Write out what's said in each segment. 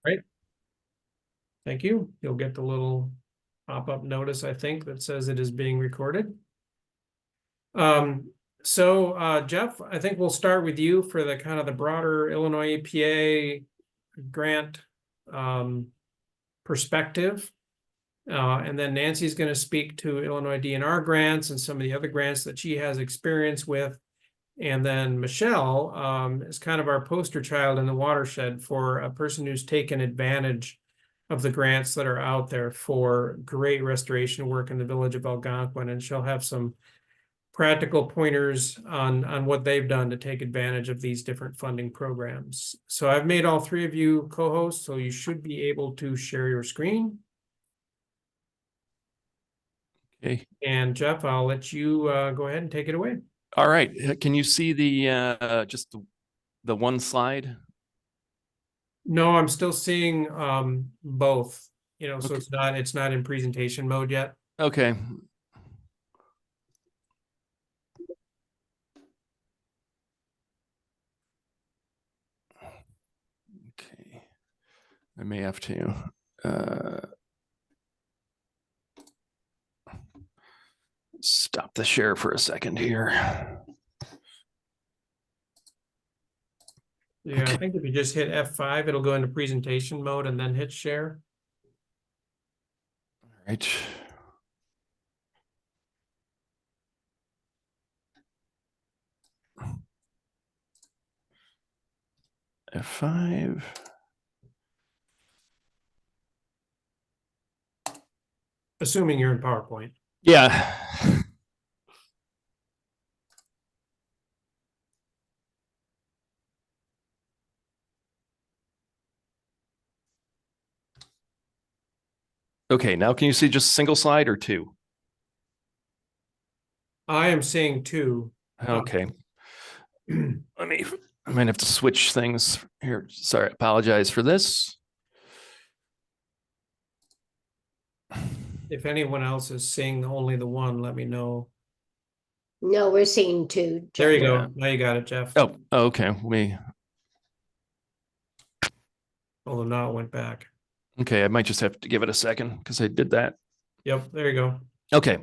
Right. Thank you. You'll get the little pop-up notice, I think, that says it is being recorded. Jeff, I think we'll start with you for the kind of the broader Illinois EPA grant perspective. And then Nancy's going to speak to Illinois DNR grants and some of the other grants that she has experience with. And then Michelle is kind of our poster child in the watershed for a person who's taken advantage of the grants that are out there for great restoration work in the village of Algonquin. And she'll have some practical pointers on what they've done to take advantage of these different funding programs. So I've made all three of you co-hosts, so you should be able to share your screen. Okay. And Jeff, I'll let you go ahead and take it away. All right. Can you see the just the one slide? No, I'm still seeing both. So Okay. it's not in presentation mode yet. Okay. Okay. I may have to stop the share for a second here. Yeah, Okay. I think if you just hit F5, it'll go into presentation mode and then hit share. All right. F5. Assuming you're in PowerPoint. Yeah. Okay, now can you see just single slide or two? I am seeing two. Okay. I might have to switch things here. Sorry, apologize for this. If anyone else is seeing only the one, let me know. No, we're seeing two. Jeff. There you go. Now you got it, Jeff. Oh, okay. Although now it went back. Okay, I might just have to give it a second because I did that. Yep, there you go. Okay.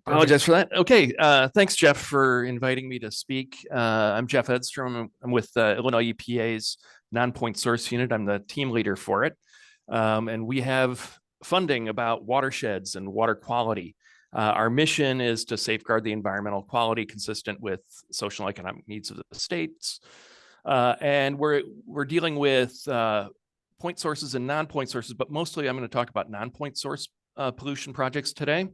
Apologize for that. Okay, thanks, Jeff, for inviting me to speak. I'm Jeff Edstrom. I'm with Illinois EPA's non-point source unit. I'm the team leader for it. And we have funding about watersheds and water quality. Our mission is to safeguard the environmental quality consistent with social and economic needs of the states. And we're dealing with point sources and non-point sources, but mostly I'm going to talk about non-point source pollution projects today.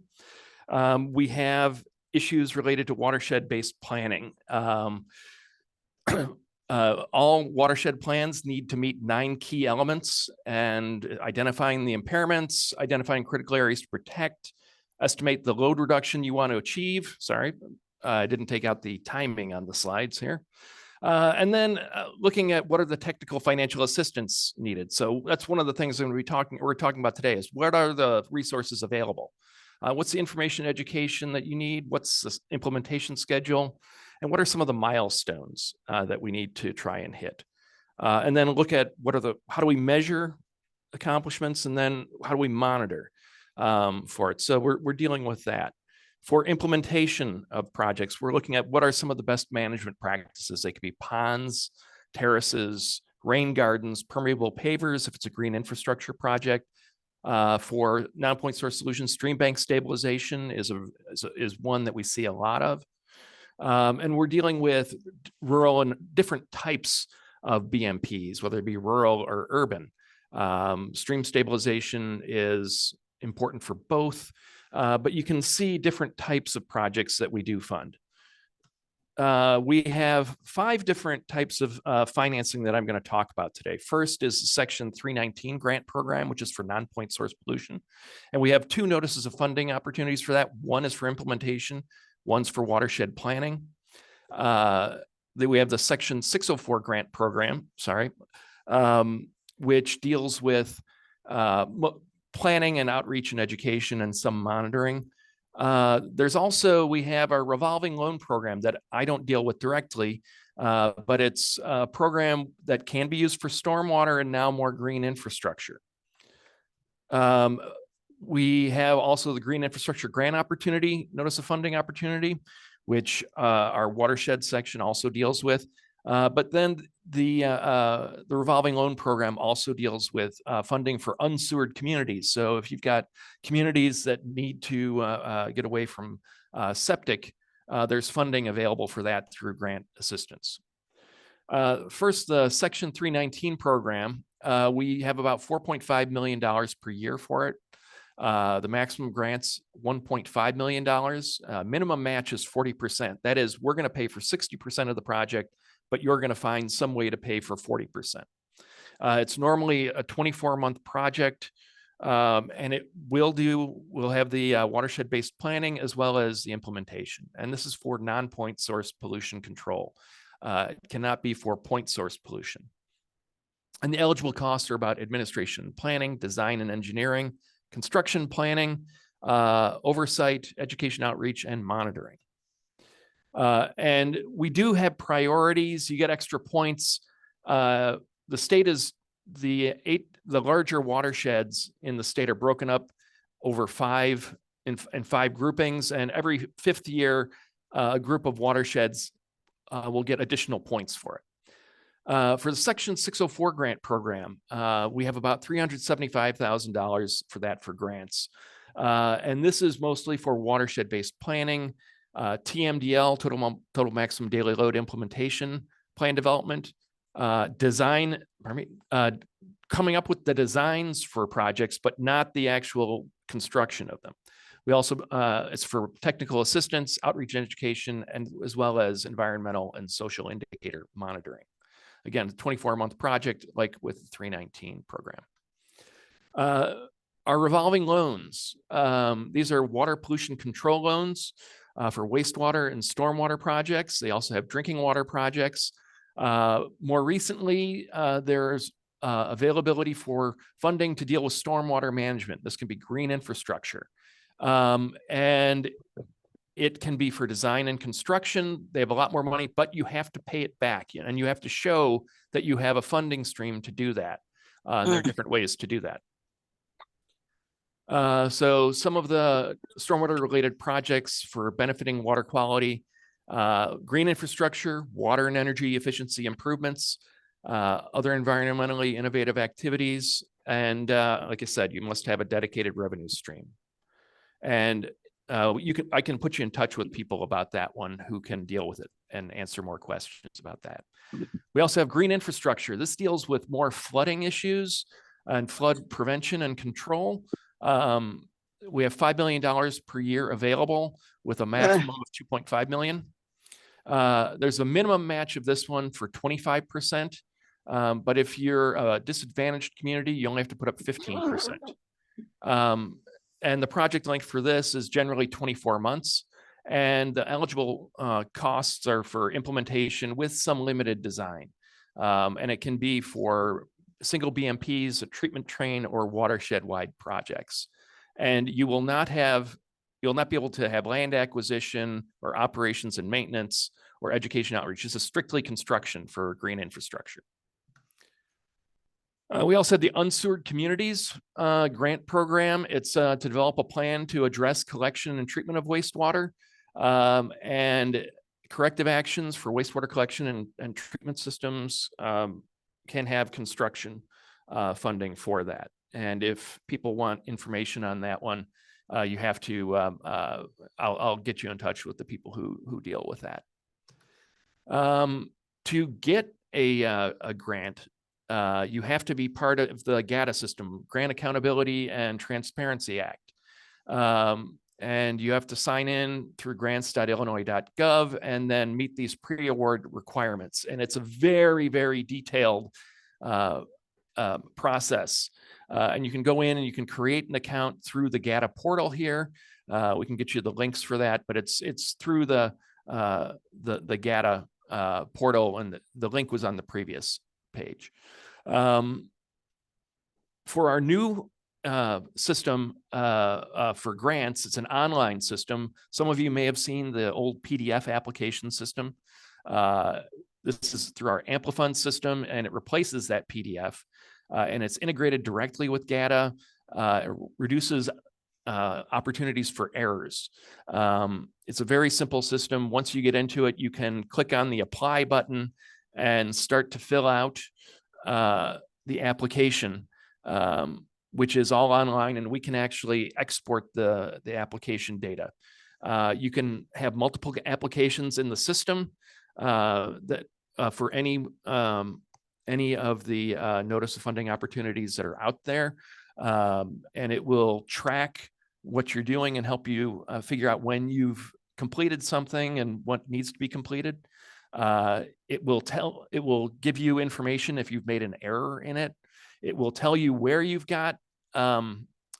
We have issues related to watershed-based planning. All watershed plans need to meet 9 key elements, and identifying the impairments, identifying critical areas to protect, estimate the load reduction you want to achieve. Sorry, I didn't take out the timing on the slides here. And then looking at what are the technical financial assistance needed. So that's one of the things we're talking about today is what are the resources available? What's the information education that you need? What's the implementation schedule? And what are some of the milestones that we need to try and hit? And then look at how do we measure accomplishments, and then how do we monitor for it? So we're dealing with that. For implementation of projects, we're looking at what are some of the best management practices. They could be ponds, terraces, rain gardens, permeable pavers if it's a green infrastructure project. For non-point source solutions, stream bank stabilization is one that we see a lot of. And we're dealing with rural and different types of BMPs, whether it be rural or urban. Stream stabilization is important for both, but you can see different types of projects that we do fund. We have 5 different types of financing that I'm going to talk about today. First is the Section 319 grant program, which is for non-point source pollution. And we have 2 notices of funding opportunities for that. One is for implementation, one's for watershed planning. Then we have the Section 604 grant program, which deals with planning and outreach and education and some monitoring. There's also, we have our revolving loan program that I don't deal with directly, but it's a program that can be used for stormwater and now more green infrastructure. We have also the green infrastructure grant opportunity, notice of funding opportunity, which our watershed section also deals with. But then the revolving loan program also deals with funding for unsewered communities. So if you've got communities that need to get away from septic, there's funding available for that through grant assistance. First, the Section 319 program, we have about $4.5 million per year for it. The maximum grant's $1.5 million. Minimum match is 40%. That is, we're going to pay for 60% of the project, but you're going to find some way to pay for 40%. It's normally a 24-month project, and we'll have the watershed-based planning as well as the implementation. And this is for non-point source pollution control. It cannot be for point source pollution. And the eligible costs are about administration, planning, design and engineering, construction planning, oversight, education outreach, and monitoring. And we do have priorities. You get extra points. The state is the larger watersheds in the state are broken up over five groupings, and every 5th year, a group of watersheds will get additional points for it. For the Section 604 grant program, we have about $375,000 for that for grants. And this is mostly for watershed-based planning, TMDL, total maximum daily load implementation, plan development, coming up with the designs for projects, but not the actual construction of them. We also, it's for technical assistance, outreach and education, and as well as environmental and social indicator monitoring. Again, 24-month project like with the 319 program. Our revolving loans, these are water pollution control loans for wastewater and stormwater projects. They also have drinking water projects. More recently, there's availability for funding to deal with stormwater management. This can be green infrastructure. And it can be for design and construction. They have a lot more money, but you have to pay it back, and you have to show that you have a funding stream to do that. And there are different ways to do that. So some of the stormwater related projects for benefiting water quality, green infrastructure, water and energy efficiency improvements, other environmentally innovative activities. And like I said, you must have a dedicated revenue stream. And I can put you in touch with people about that one who can deal with it and answer more questions about that. We also have green infrastructure. This deals with more flooding issues and flood prevention and control. We have $5 million per year available with a maximum of $2.5 million. There's a minimum match of this one for 25%. But if you're a disadvantaged community, you only have to put up 15%. And the project length for this is generally 24 months. And the eligible costs are for implementation with some limited design. And it can be for single BMPs, a treatment train, or watershed-wide projects. And you will not be able to have land acquisition or operations and maintenance or education outreach. This is strictly construction for green infrastructure. We also had the Unsewered Communities grant program. It's to develop a plan to address collection and treatment of wastewater and corrective actions for wastewater collection and treatment systems can have construction funding for that. And if people want information on that one, you have to, I'll get you in touch with the people who deal with that. To get a grant, you have to be part of the GATA system, Grant Accountability and Transparency Act. And you have to sign in through grants.illinois.gov and then meet these pre-award requirements. And it's a very, very detailed process. And you can go in and you can create an account through the GATA portal here. We can get you the links for that, but it's through the GATA portal, and the link was on the previous page. For our new system for grants, it's an online system. Some of you may have seen the old PDF application system. This is through our Amplifund system, and it replaces that PDF, and it's integrated directly with GATA. It reduces opportunities for errors. It's a very simple system. Once you get into it, you can click on the apply button and start to fill out the application, which is all online, and we can actually export the application data. You can have multiple applications in the system that for any of the notice of funding opportunities that are out there. And it will track what you're doing and help you figure out when you've completed something and what needs to be completed. It will give you information if you've made an error in it. It will tell you where you've got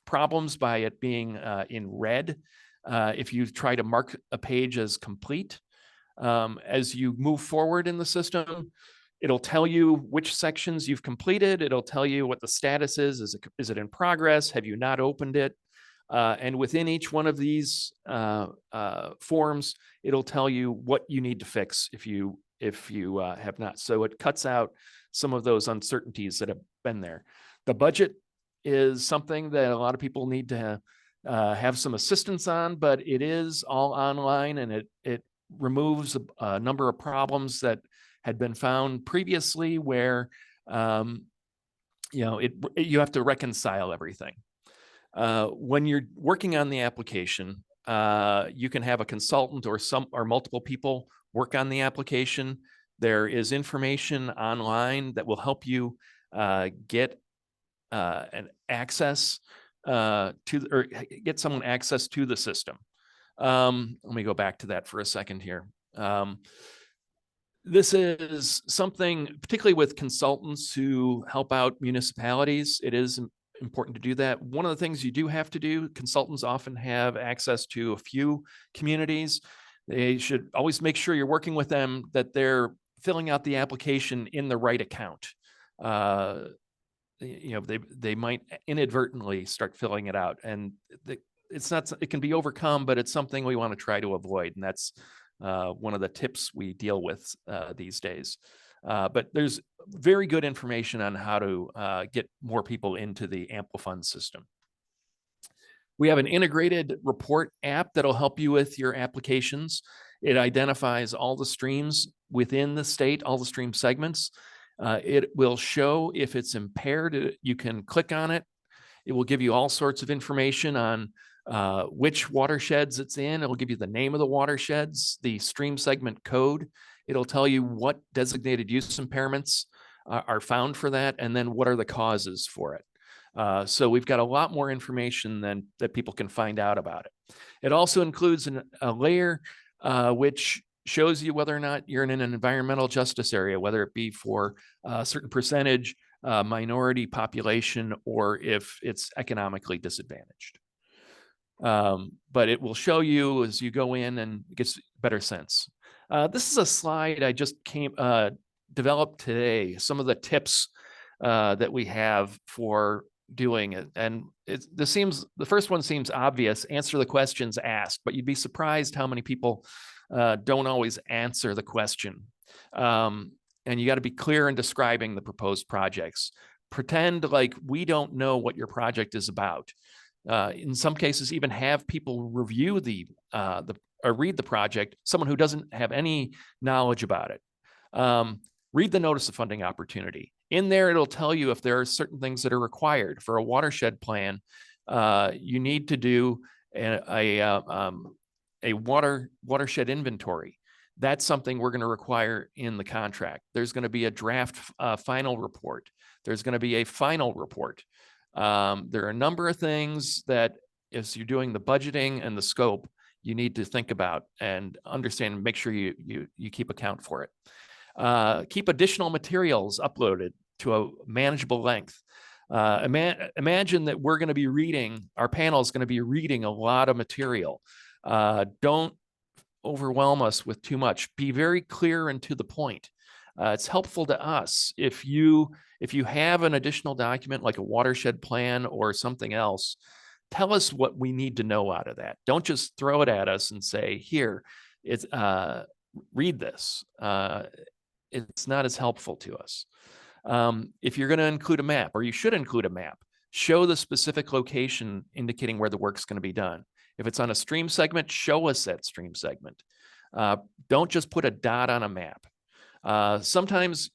problems by it being in red. If you try to mark a page as complete, as you move forward in the system, it'll tell you which sections you've completed. It'll tell you what the status is. Is it in progress? Have you not opened it? And within each one of these forms, it'll tell you what you need to fix if you have not. So it cuts out some of those uncertainties that have been there. The budget is something that a lot of people need to have some assistance on, but it is all online, and it removes a number of problems that had been found previously where you have to reconcile everything. When you're working on the application, you can have a consultant or multiple people work on the application. There is information online that will help you get an access or get someone access to the system. Let me go back to that for a second here. This is something, particularly with consultants who help out municipalities, it is important to do that. One of the things you do have to do, consultants often have access to a few communities. They should always make sure you're working with them, that they're filling out the application in the right account. They might inadvertently start filling it out, and it can be overcome, but it's something we want to try to avoid. And that's one of the tips we deal with these days. But there's very good information on how to get more people into the Amplifund system. We have an integrated report app that'll help you with your applications. It identifies all the streams within the state, all the stream segments. It will show if it's impaired. You can click on it. It will give you all sorts of information on which watersheds it's in. It'll give you the name of the watersheds, the stream segment code. It'll tell you what designated use impairments are found for that, and then what are the causes for it. So we've got a lot more information than that people can find out about it. It also includes a layer which shows you whether or not you're in an environmental justice area, whether it be for a certain percentage, minority population, or if it's economically disadvantaged. But it will show you as you go in, and it gets a better sense. This is a slide I just developed today, some of the tips that we have for doing it. And the first one seems obvious: answer the questions asked, but you'd be surprised how many people don't always answer the question. And you got to be clear in describing the proposed projects. Pretend like we don't know what your project is about. In some cases, even have people review or read the project, someone who doesn't have any knowledge about it. Read the notice of funding opportunity. In there, it'll tell you if there are certain things that are required. For a watershed plan, you need to do a watershed inventory. That's something we're going to require in the contract. There's going to be a draft final report. There's going to be a final report. There are a number of things that, as you're doing the budgeting and the scope, you need to think about and understand and make sure you keep account for it. Keep additional materials uploaded to a manageable length. Imagine that we're going to be reading, our panel is going to be reading a lot of material. Don't overwhelm us with too much. Be very clear and to the point. It's helpful to us if you have an additional document like a watershed plan or something else. Tell us what we need to know out of that. Don't just throw it at us and say, here, read this. it's not as helpful to us. If you're going to include a map, or you should include a map, show the specific location indicating where the work's going to be done. If it's on a stream segment, show us that stream segment. Don't just put a dot on a map. Sometimes,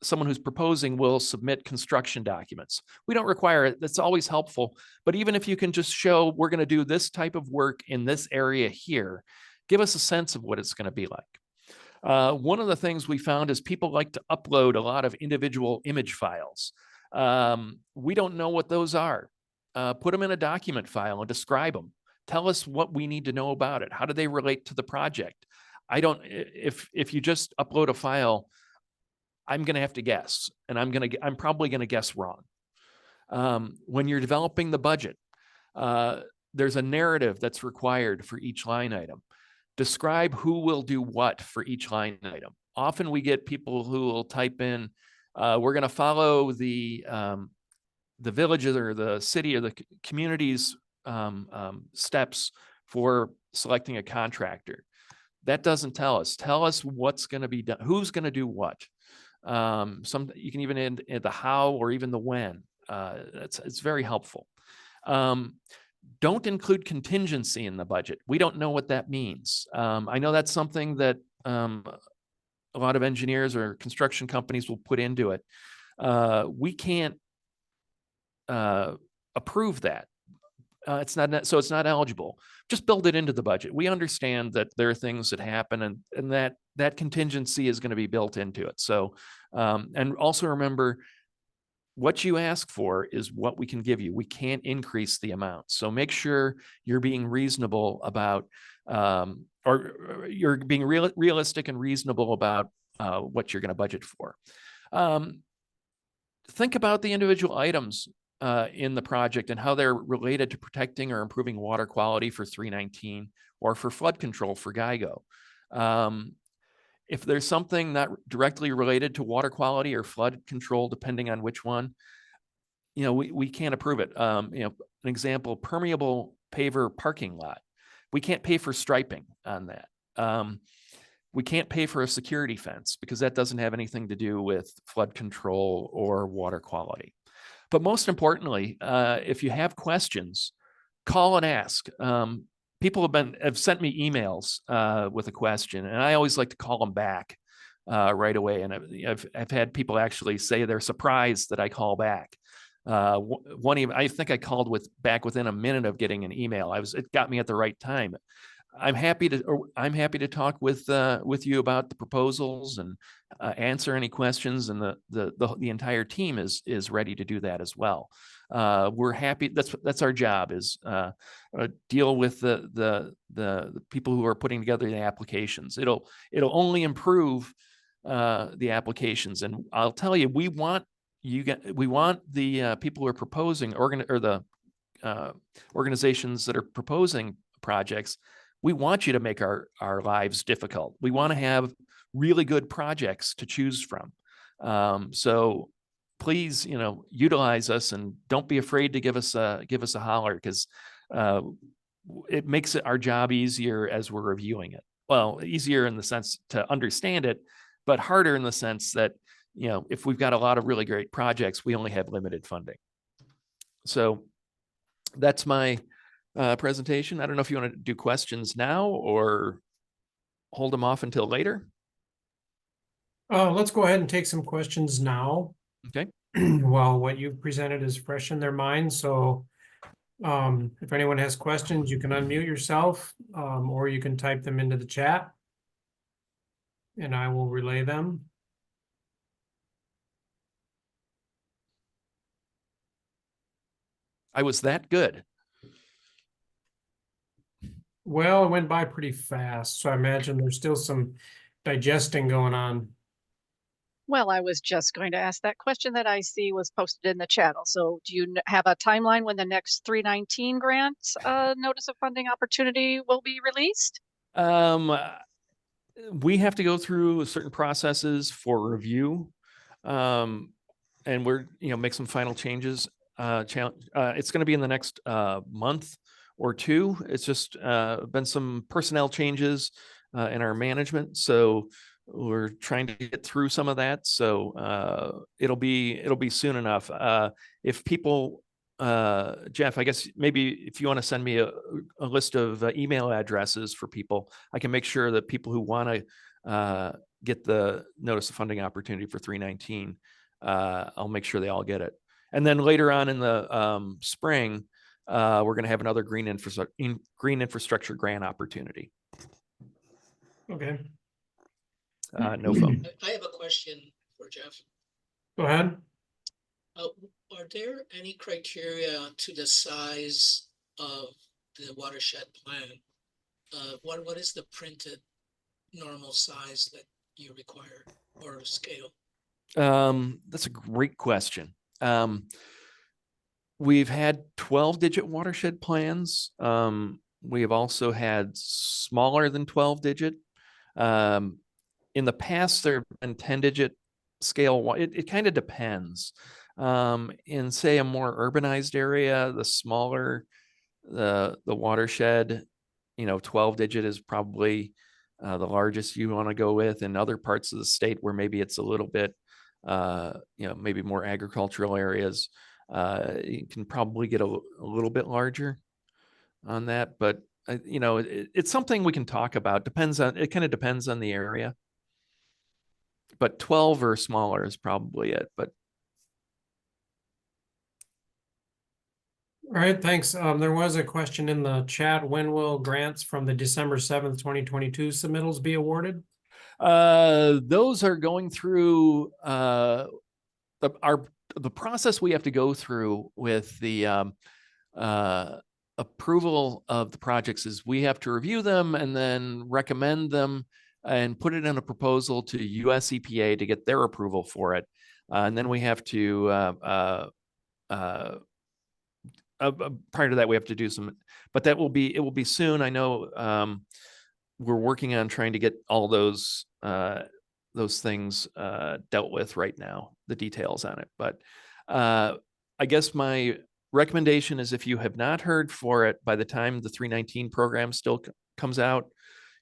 someone who's proposing will submit construction documents. We don't require it. That's always helpful. But even if you can just show we're going to do this type of work in this area here, give us a sense of what it's going to be like. One of the things we found is people like to upload a lot of individual image files. We don't know what those are. Put them in a document file and describe them. Tell us what we need to know about it. How do they relate to the project? If you just upload a file, I'm going to have to guess, and I'm probably going to guess wrong. When you're developing the budget, there's a narrative that's required for each line item. Describe who will do what for each line item. Often we get people who will type in, we're going to follow the villages or the city or the community's steps for selecting a contractor. That doesn't tell us. Tell us what's going to be done, who's going to do what. You can even end at the how or even the when. It's very helpful. Don't include contingency in the budget. We don't know what that means. I know that's something that a lot of engineers or construction companies will put into it. We can't approve that. It's not eligible. Just build it into the budget. We understand that there are things that happen, and that contingency is going to be built into it. So, and also remember, what you ask for is what we can give you. We can't increase the amount. So make sure you're being reasonable about, or you're being realistic and reasonable about what you're going to budget for. Think about the individual items in the project and how they're related to protecting or improving water quality for 319 or for flood control for GIGO. If there's something not directly related to water quality or flood control, depending on which one, we can't approve it. An example, permeable paver parking lot. We can't pay for striping on that. We can't pay for a security fence because that doesn't have anything to do with flood control or water quality. But most importantly, if you have questions, call and ask. People have sent me emails with a question, and I always like to call them back right away. And I've had people actually say they're surprised that I call back. I think I called back within a minute of getting an email. It got me at the right time. I'm happy to talk with you about the proposals and answer any questions, and the entire team is ready to do that as well. We're happy. That's our job, is deal with the people who are putting together the applications. It'll only improve the applications, and I'll tell you, we want the people who are proposing the organizations that are proposing projects. We want you to make our lives difficult. We want to have really good projects to choose from. So please, utilize us, and don't be afraid to give us a holler, because it makes our job easier as we're reviewing it. Well, easier in the sense to understand it, but harder in the sense that, if we've got a lot of really great projects, we only have limited funding. So that's my presentation. I don't know if you want to do questions now or hold them off until later. Let's go ahead and take some questions now. Okay. Well, what you've presented is fresh in their minds. So if anyone has questions, you can unmute yourself, or you can type them into the chat, and I will relay them. I was that good. Well, it went by pretty fast, so I imagine there's still some digesting going on. Well, I was just going to ask that question that I see was posted in the chat. So do you have a timeline when the next 319 grant notice of funding opportunity will be released? We have to go through certain processes for review, and we're make some final changes. It's going to be in the next month or two. It's just been some personnel changes in our management, so we're trying to get through some of that. So it'll be soon enough. If people, Jeff, I guess maybe if you want to send me a list of email addresses for people, I can make sure that people who want to get the notice of funding opportunity for 319, I'll make sure they all get it. And then later on in the spring, we're going to have another green infrastructure grant opportunity. Okay, No phone. I have a question for Jeff. go ahead. Are there any criteria to the size of the watershed plan? What is the printed normal size that you require or scale? That's a great question. We've had 12-digit watershed plans. We have also had smaller than 12-digit. In the past, there have been 10-digit scale. It kind of depends. In, say, a more urbanized area, the smaller the watershed, 12-digit is probably the largest you want to go with. In other parts of the state where maybe it's a little bit, maybe more agricultural areas, you can probably get a little bit larger on that. But it's something we can talk about. It kind of depends on the area. But 12 or smaller is probably it. But All right, thanks. There was a question in the chat. When will grants from the December 7th, 2022 submittals be awarded? those are going through the process we have to go through with the approval of the projects is we have to review them and then recommend them and put it in a proposal to US EPA to get their approval for it. And then we have to, prior to that, we have to do some, but it will be soon. I know we're working on trying to get all those things dealt with right now, the details on it. But I guess my recommendation is if you have not heard for it by the time the 319 program still comes out,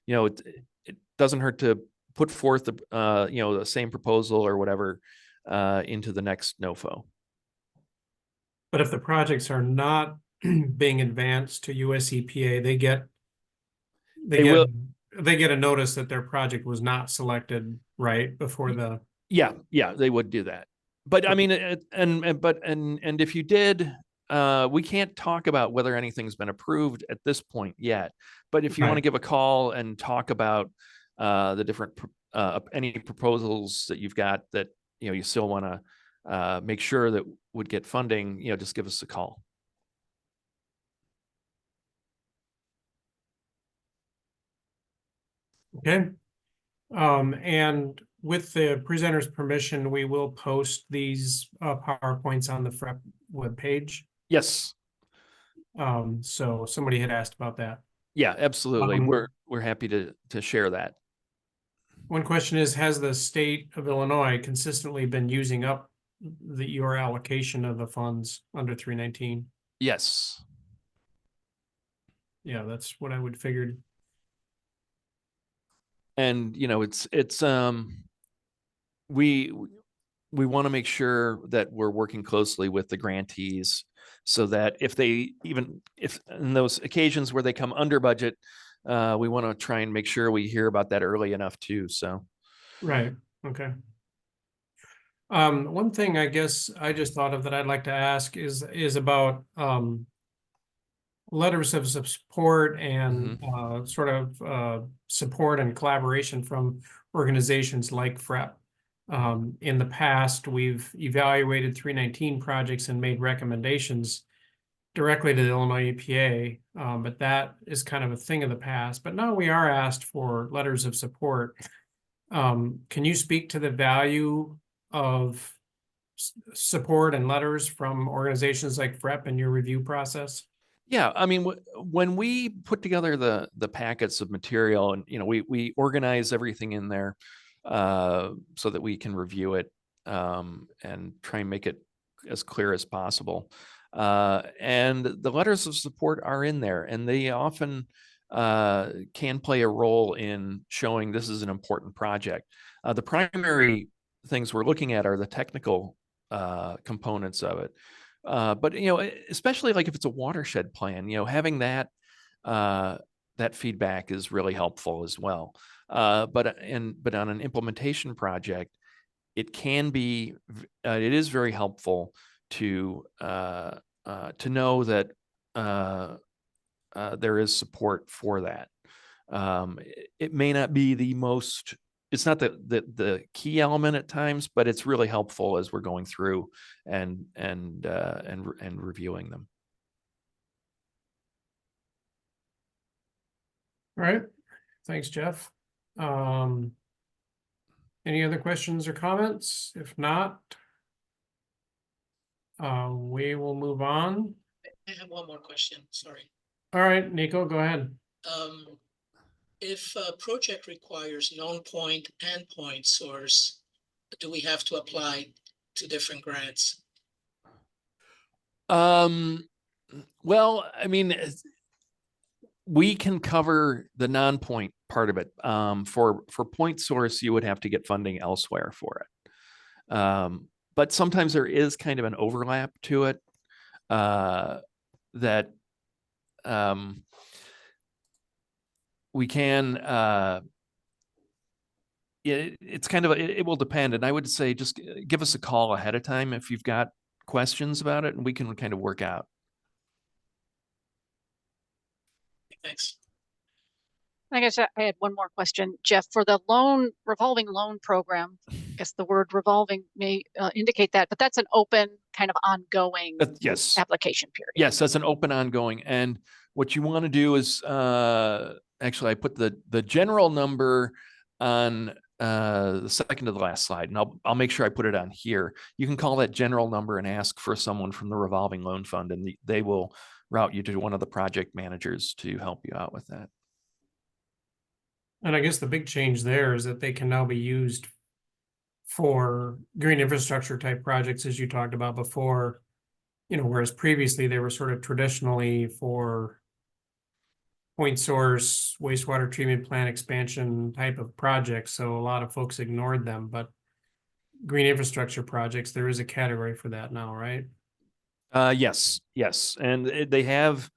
it doesn't hurt to put forth the same proposal or whatever into the next NOFO. But if the projects are not being advanced to US EPA, they get a notice that their project was not selected right before the. Yeah, they would do that. But I mean, and if you did, we can't talk about whether anything's been approved at this point yet. But if you want to give a call and talk about the different any proposals that you've got that you still want to make sure that would get funding, just give us a call. Okay. And with the presenter's permission, we will post these PowerPoints on the FREP webpage. Yes. So somebody had asked about that. Yeah, absolutely. We're happy to share that. One question is, has the state of Illinois consistently been using up your allocation of the funds under 319? Yes. Yeah, that's what I would figured. And it's we want to make sure that we're working closely with the grantees so that if in those occasions where they come under budget, we want to try and make sure we hear about that early enough too. So. Right. Okay. One thing I guess I just thought of that I'd like to ask is about letters of support and sort of support and collaboration from organizations like FREP. In the past, we've evaluated 319 projects and made recommendations directly to the Illinois EPA, but that is kind of a thing of the past. But now we are asked for letters of support. Can you speak to the value of support and letters from organizations like FREP in your review process? Yeah, I mean, when we put together the packets of material and we organize everything in there so that we can review it and try and make it as clear as possible. And the letters of support are in there, and they often can play a role in showing this is an important project. The primary things we're looking at are the technical components of it. But, you know, especially like if it's a watershed plan, you know, having that feedback is really helpful as well. But on an implementation project, it can be, it is very helpful to know that there is support for that. It may not be the most, it's not the key element at times, but it's really helpful as we're going through and reviewing them. All right, thanks, Jeff. Any other questions or comments? If not, we will move on. I have one more question, sorry. All right, Nico, go ahead. If a project requires known point and point source, do we have to apply to different grants? Well, I mean, we can cover the non-point part of it. For point source, you would have to get funding elsewhere for it. But sometimes there is kind of an overlap to it that we can, it's kind of, it will depend. And I would say just give us a call ahead of time if you've got questions about it, and we can kind of work out. Thanks. I guess I had one more question, Jeff, for the revolving loan program. I guess the word revolving may indicate that, but that's an open kind of ongoing Yes. application period. Yes, that's an open ongoing. And what you want to do is, actually, I put the general number on the second to the last slide, and I'll make sure I put it on here. You can call that general number and ask for someone from the revolving loan fund, and they will route you to one of the project managers to help you out with that. And I guess the big change there is that they can now be used for green infrastructure type projects, as you talked about before, you know, whereas previously they were sort of traditionally for point source, wastewater treatment plant expansion type of projects. So a lot of folks ignored them, but green infrastructure projects, there is a category for that now, right? Yes. And they have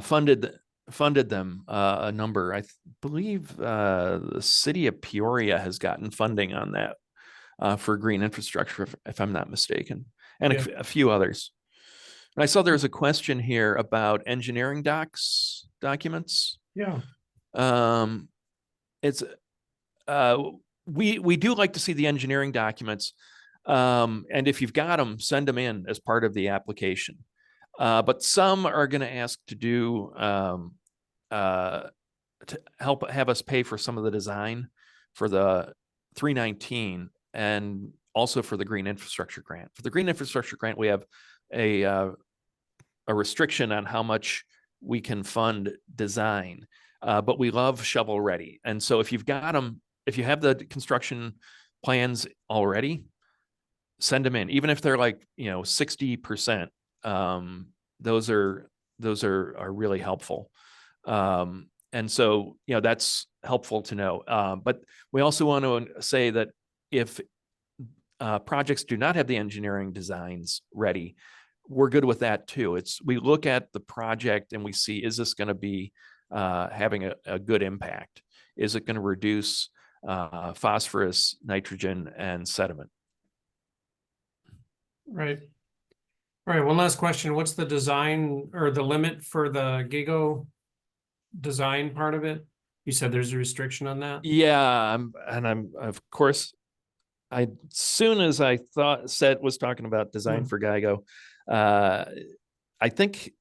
funded them a number. I believe the city of Peoria has gotten funding on that for green infrastructure, if I'm not mistaken, and a few others. And I saw there was a question here about engineering documents. Yeah. It's we do like to see the engineering documents, and if you've got them, send them in as part of the application. But some are going to ask to do to have us pay for some of the design for the 319 and also for the green infrastructure grant. For the green infrastructure grant, we have a restriction on how much we can fund design, but we love shovel ready. And so if you've got them, if you have the construction plans already, send them in, even if they're like, 60%. Those are really helpful. And so, that's helpful to know. But we also want to say that if projects do not have the engineering designs ready, we're good with that too. We look at the project and we see, is this going to be having a good impact? Is it going to reduce phosphorus, nitrogen, and sediment? Right. All right, one last question. What's the design or the limit for the GIGO design part of it? You said there's a restriction on that? Yeah, I'm of course, as soon as I was talking about design for GIGO, I think,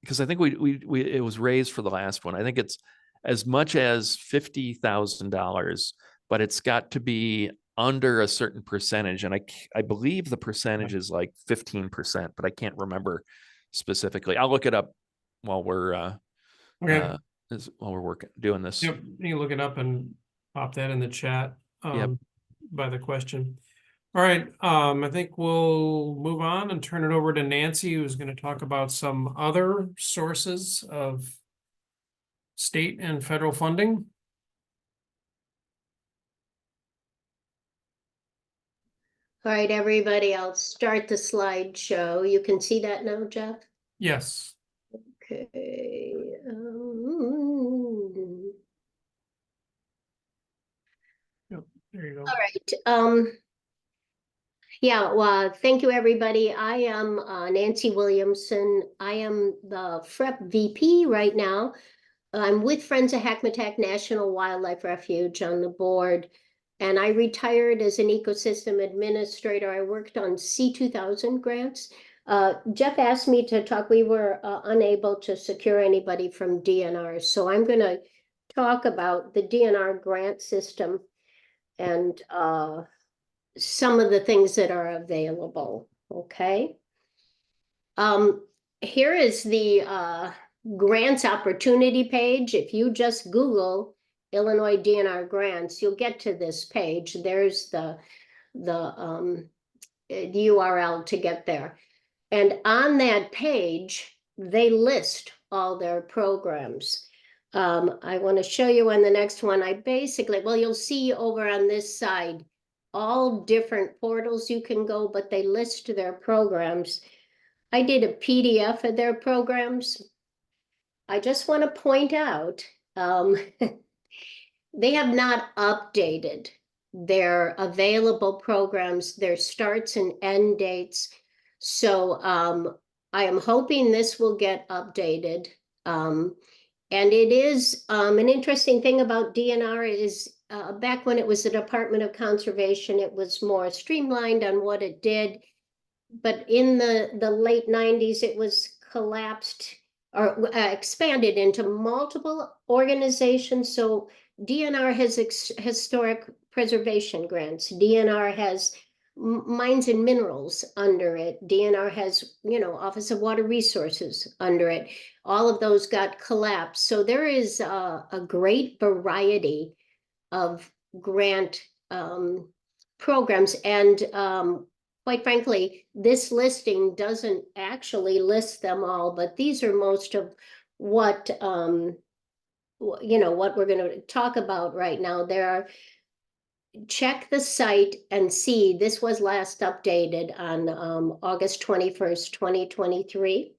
because I think it was raised for the last one. I think it's as much as $50,000, but it's got to be under a certain percentage. And I believe the percentage is like 15%, but I can't remember specifically. I'll look it up while we're doing this. Yep, you can look it up and pop that in the chat Yep. by the question. All right, I think we'll move on and turn it over to Nancy, who's going to talk about some other sources of state and federal funding. All right, everybody, I'll start the slideshow. You can see that now, Jeff? Yes. Okay. There you go. All right. Yeah, well, thank you, everybody. I am Nancy Williamson. I am the FREP VP right now. I'm with Friends of Hackmatack National Wildlife Refuge on the board, and I retired as an ecosystem administrator. I worked on C2000 grants. Jeff asked me to talk. We were unable to secure anybody from DNR, so I'm going to talk about the DNR grant system and some of the things that are available, okay? Here is the grants opportunity page. If you just Google Illinois DNR grants, you'll get to this page. There's the URL to get there. And on that page, they list all their programs. I want to show you on the next one. I basically, well, you'll see over on this side, all different portals you can go, but they list their programs. I did a PDF of their programs. I just want to point out, they have not updated their available programs, their starts and end dates. So I am hoping this will get updated. And it is an interesting thing about DNR is back when it was the Department of Conservation, it was more streamlined on what it did. But in the late 90s, it was collapsed or expanded into multiple organizations. So DNR has historic preservation grants. DNR has mines and minerals under it. DNR has, Office of Water Resources under it. All of those got collapsed. So there is a great variety of grant programs. And quite frankly, this listing doesn't actually list them all, but these are most of what, what we're going to talk about right now. Check the site and see, this was last updated on August 21st, 2023.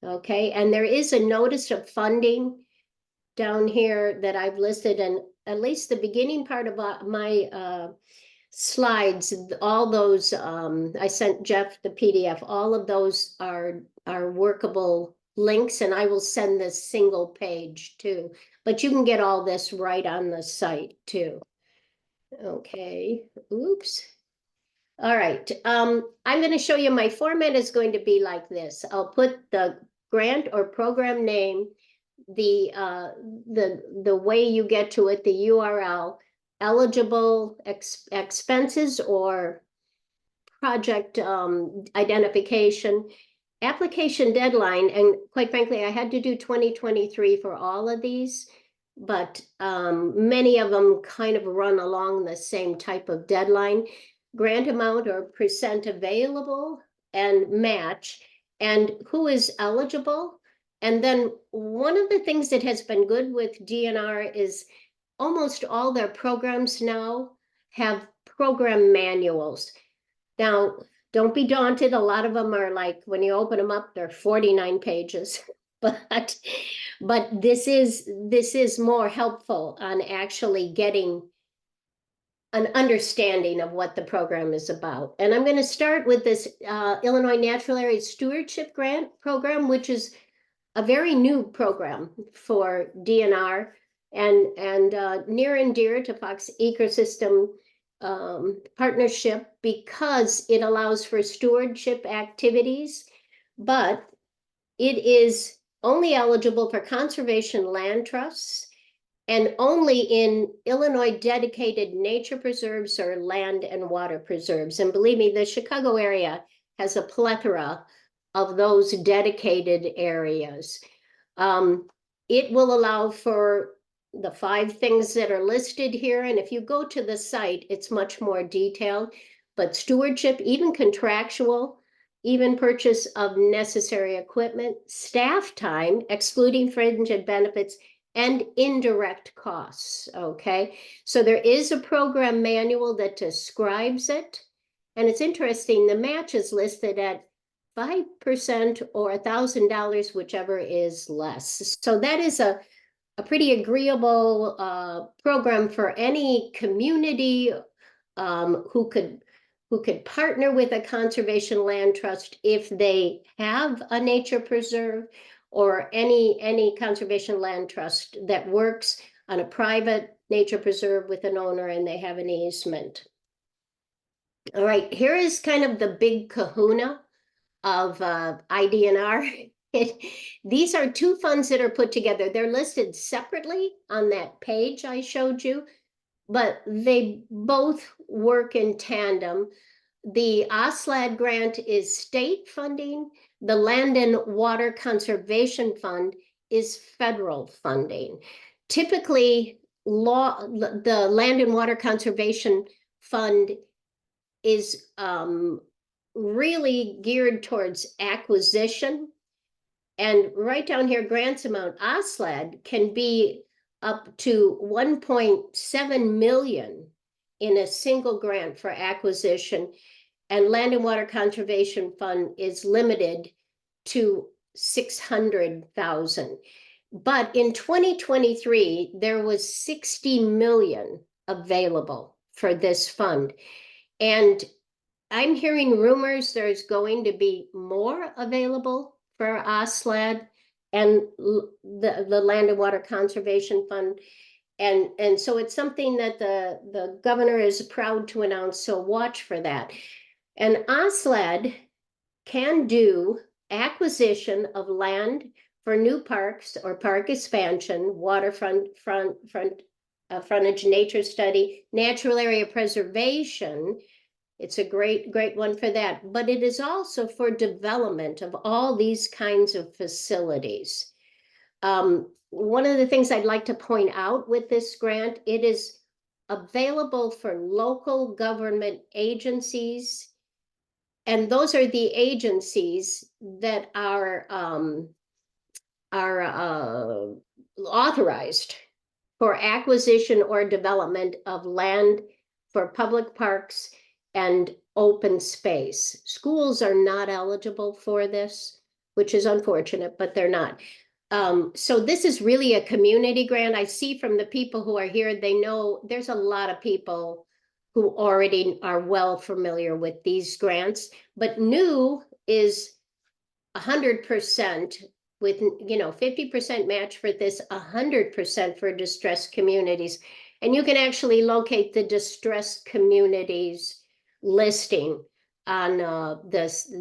Okay, and there is a notice of funding down here that I've listed, and at least the beginning part of my slides, all those, I sent Jeff the PDF, all of those are workable links, and I will send this single page too. But you can get all this right on the site too. Okay, oops. All right, I'm going to show you my format is going to be like this. I'll put the grant or program name, the way you get to it, the URL, eligible expenses or project identification, application deadline, and quite frankly, I had to do 2023 for all of these, but many of them kind of run along the same type of deadline. Grant amount or percent available and match, and who is eligible. And then one of the things that has been good with DNR is almost all their programs now have program manuals. Now, don't be daunted. A lot of them are like, when you open them up, they're 49 pages. But this is more helpful on actually getting an understanding of what the program is about. And I'm going to start with this Illinois Natural Area Stewardship Grant Program, which is a very new program for DNR and near and dear to Fox Ecosystem Partnership, because it allows for stewardship activities, but it is only eligible for conservation land trusts and only in Illinois dedicated nature preserves or land and water preserves. And believe me, the Chicago area has a plethora of those dedicated areas. It will allow for the 5 things that are listed here. And if you go to the site, it's much more detailed. but stewardship, even contractual, even purchase of necessary equipment, staff time, excluding fringe and benefits, and indirect costs, okay? So there is a program manual that describes it. And it's interesting, the match is listed at 5% or $1,000, whichever is less. So that is a pretty agreeable program for any community who could partner with a conservation land trust if they have a nature preserve, or any conservation land trust that works on a private nature preserve with an owner and they have an easement. All right, here is kind of the big kahuna of IDNR. These are two funds that are put together. They're listed separately on that page I showed you, but they both work in tandem. The OSLAD grant is state funding. The Land and Water Conservation Fund is federal funding. Typically, the Land and Water Conservation Fund is really geared towards acquisition. And right down here, grants amount, OSLAD can be up to 1.7 million in a single grant for acquisition. And Land and Water Conservation Fund is limited to 600,000. But in 2023, there was 60 million available for this fund. And I'm hearing rumors there's going to be more available for OSLAD and the Land and Water Conservation Fund. And so it's something that the governor is proud to announce, so watch for that. And OSLAD can do acquisition of land for new parks or park expansion, waterfront, frontage nature study, natural area preservation. It's a great one for that, but it is also for development of all these kinds of facilities. One of the things I'd like to point out with this grant, it is available for local government agencies, and those are the agencies that are authorized for acquisition or development of land for public parks and open space. Schools are not eligible for this, which is unfortunate, but they're not. So this is really a community grant. I see from the people who are here, they know there's a lot of people who already are well familiar with these grants, but new is 100% with, 50% match for this, 100% for distressed communities. And you can actually locate the distressed communities listing on this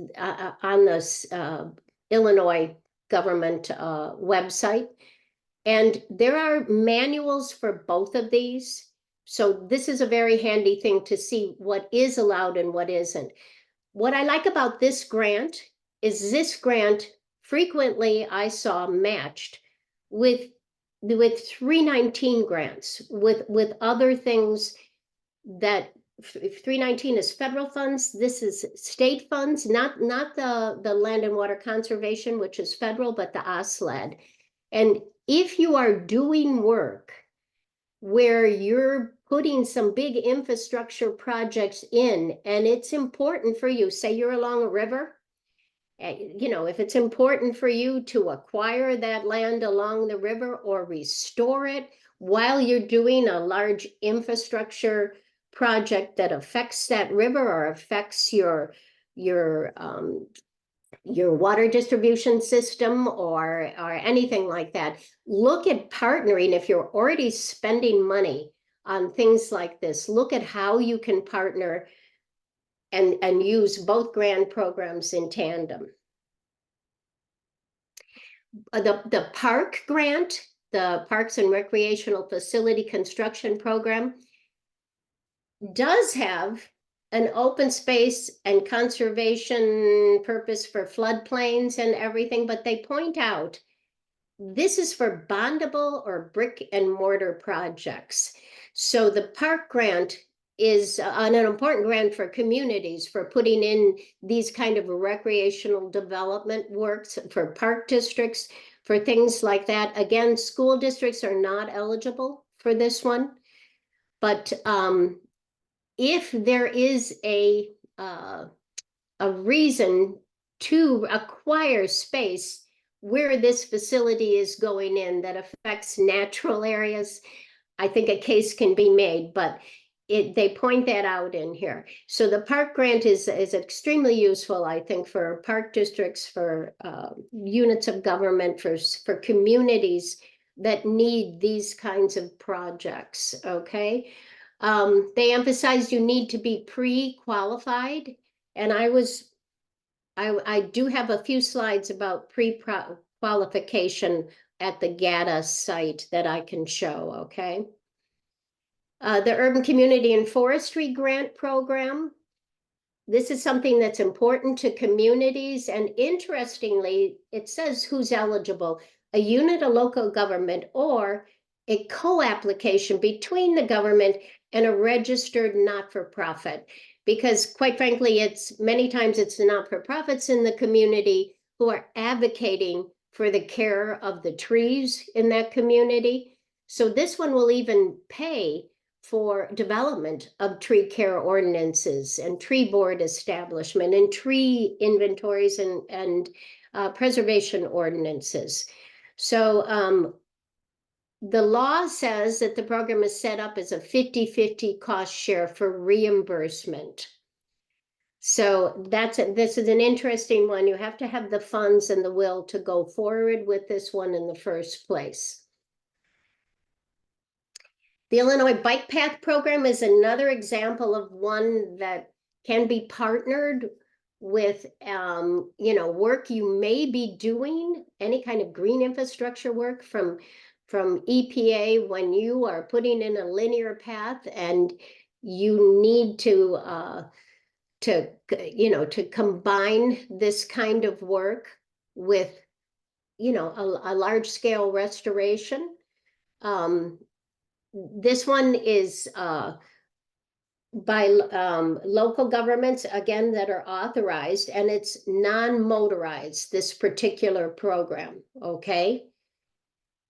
Illinois government website. And there are manuals for both of these. So this is a very handy thing to see what is allowed and what isn't. What I like about this grant is this grant frequently I saw matched with 319 grants, with other things that if 319 is federal funds, this is state funds, not the Land and Water Conservation, which is federal, but the OSLAD. And if you are doing work where you're putting some big infrastructure projects in, and it's important for you, say you're along a river, if it's important for you to acquire that land along the river or restore it while you're doing a large infrastructure project that affects that river or affects your water distribution system or anything like that, look at partnering. If you're already spending money on things like this, look at how you can partner and use both grant programs in tandem. The park grant, the Parks and Recreational Facility Construction Program, does have an open space and conservation purpose for floodplains and everything, but they point out this is for bondable or brick and mortar projects. So the park grant is an important grant for communities for putting in these kind of recreational development works for park districts, for things like that. Again, school districts are not eligible for this one. But if there is a reason to acquire space where this facility is going in that affects natural areas, I think a case can be made, but they point that out in here. So the park grant is extremely useful, I think, for park districts, for units of government, for communities that need these kinds of projects, okay? They emphasize you need to be pre-qualified, and I do have a few slides about pre-qualification at the GATA site that I can show, okay? The Urban Community and Forestry Grant Program. This is something that's important to communities, and interestingly, it says who's eligible: a unit of local government or a co-application between the government and a registered not-for-profit. Because quite frankly, many times it's the not-for-profits in the community who are advocating for the care of the trees in that community. So this one will even pay for development of tree care ordinances and tree board establishment and tree inventories and preservation ordinances. So the law says that the program is set up as a 50-50 cost share for reimbursement. So this is an interesting one. You have to have the funds and the will to go forward with this one in the first place. The Illinois Bike Path Program is another example of one that can be partnered with, work you may be doing, any kind of green infrastructure work from EPA when you are putting in a linear path and you need to combine this kind of work with, a large scale restoration. This one is by local governments, again, that are authorized, and it's non-motorized, this particular program, okay?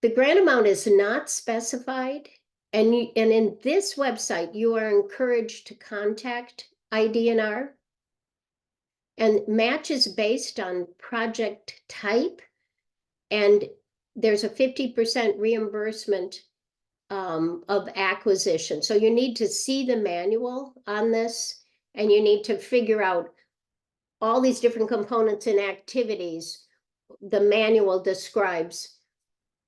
The grant amount is not specified, and in this website, you are encouraged to contact IDNR, and match is based on project type, and there's a 50% reimbursement of acquisition. So you need to see the manual on this, and you need to figure out all these different components and activities. The manual describes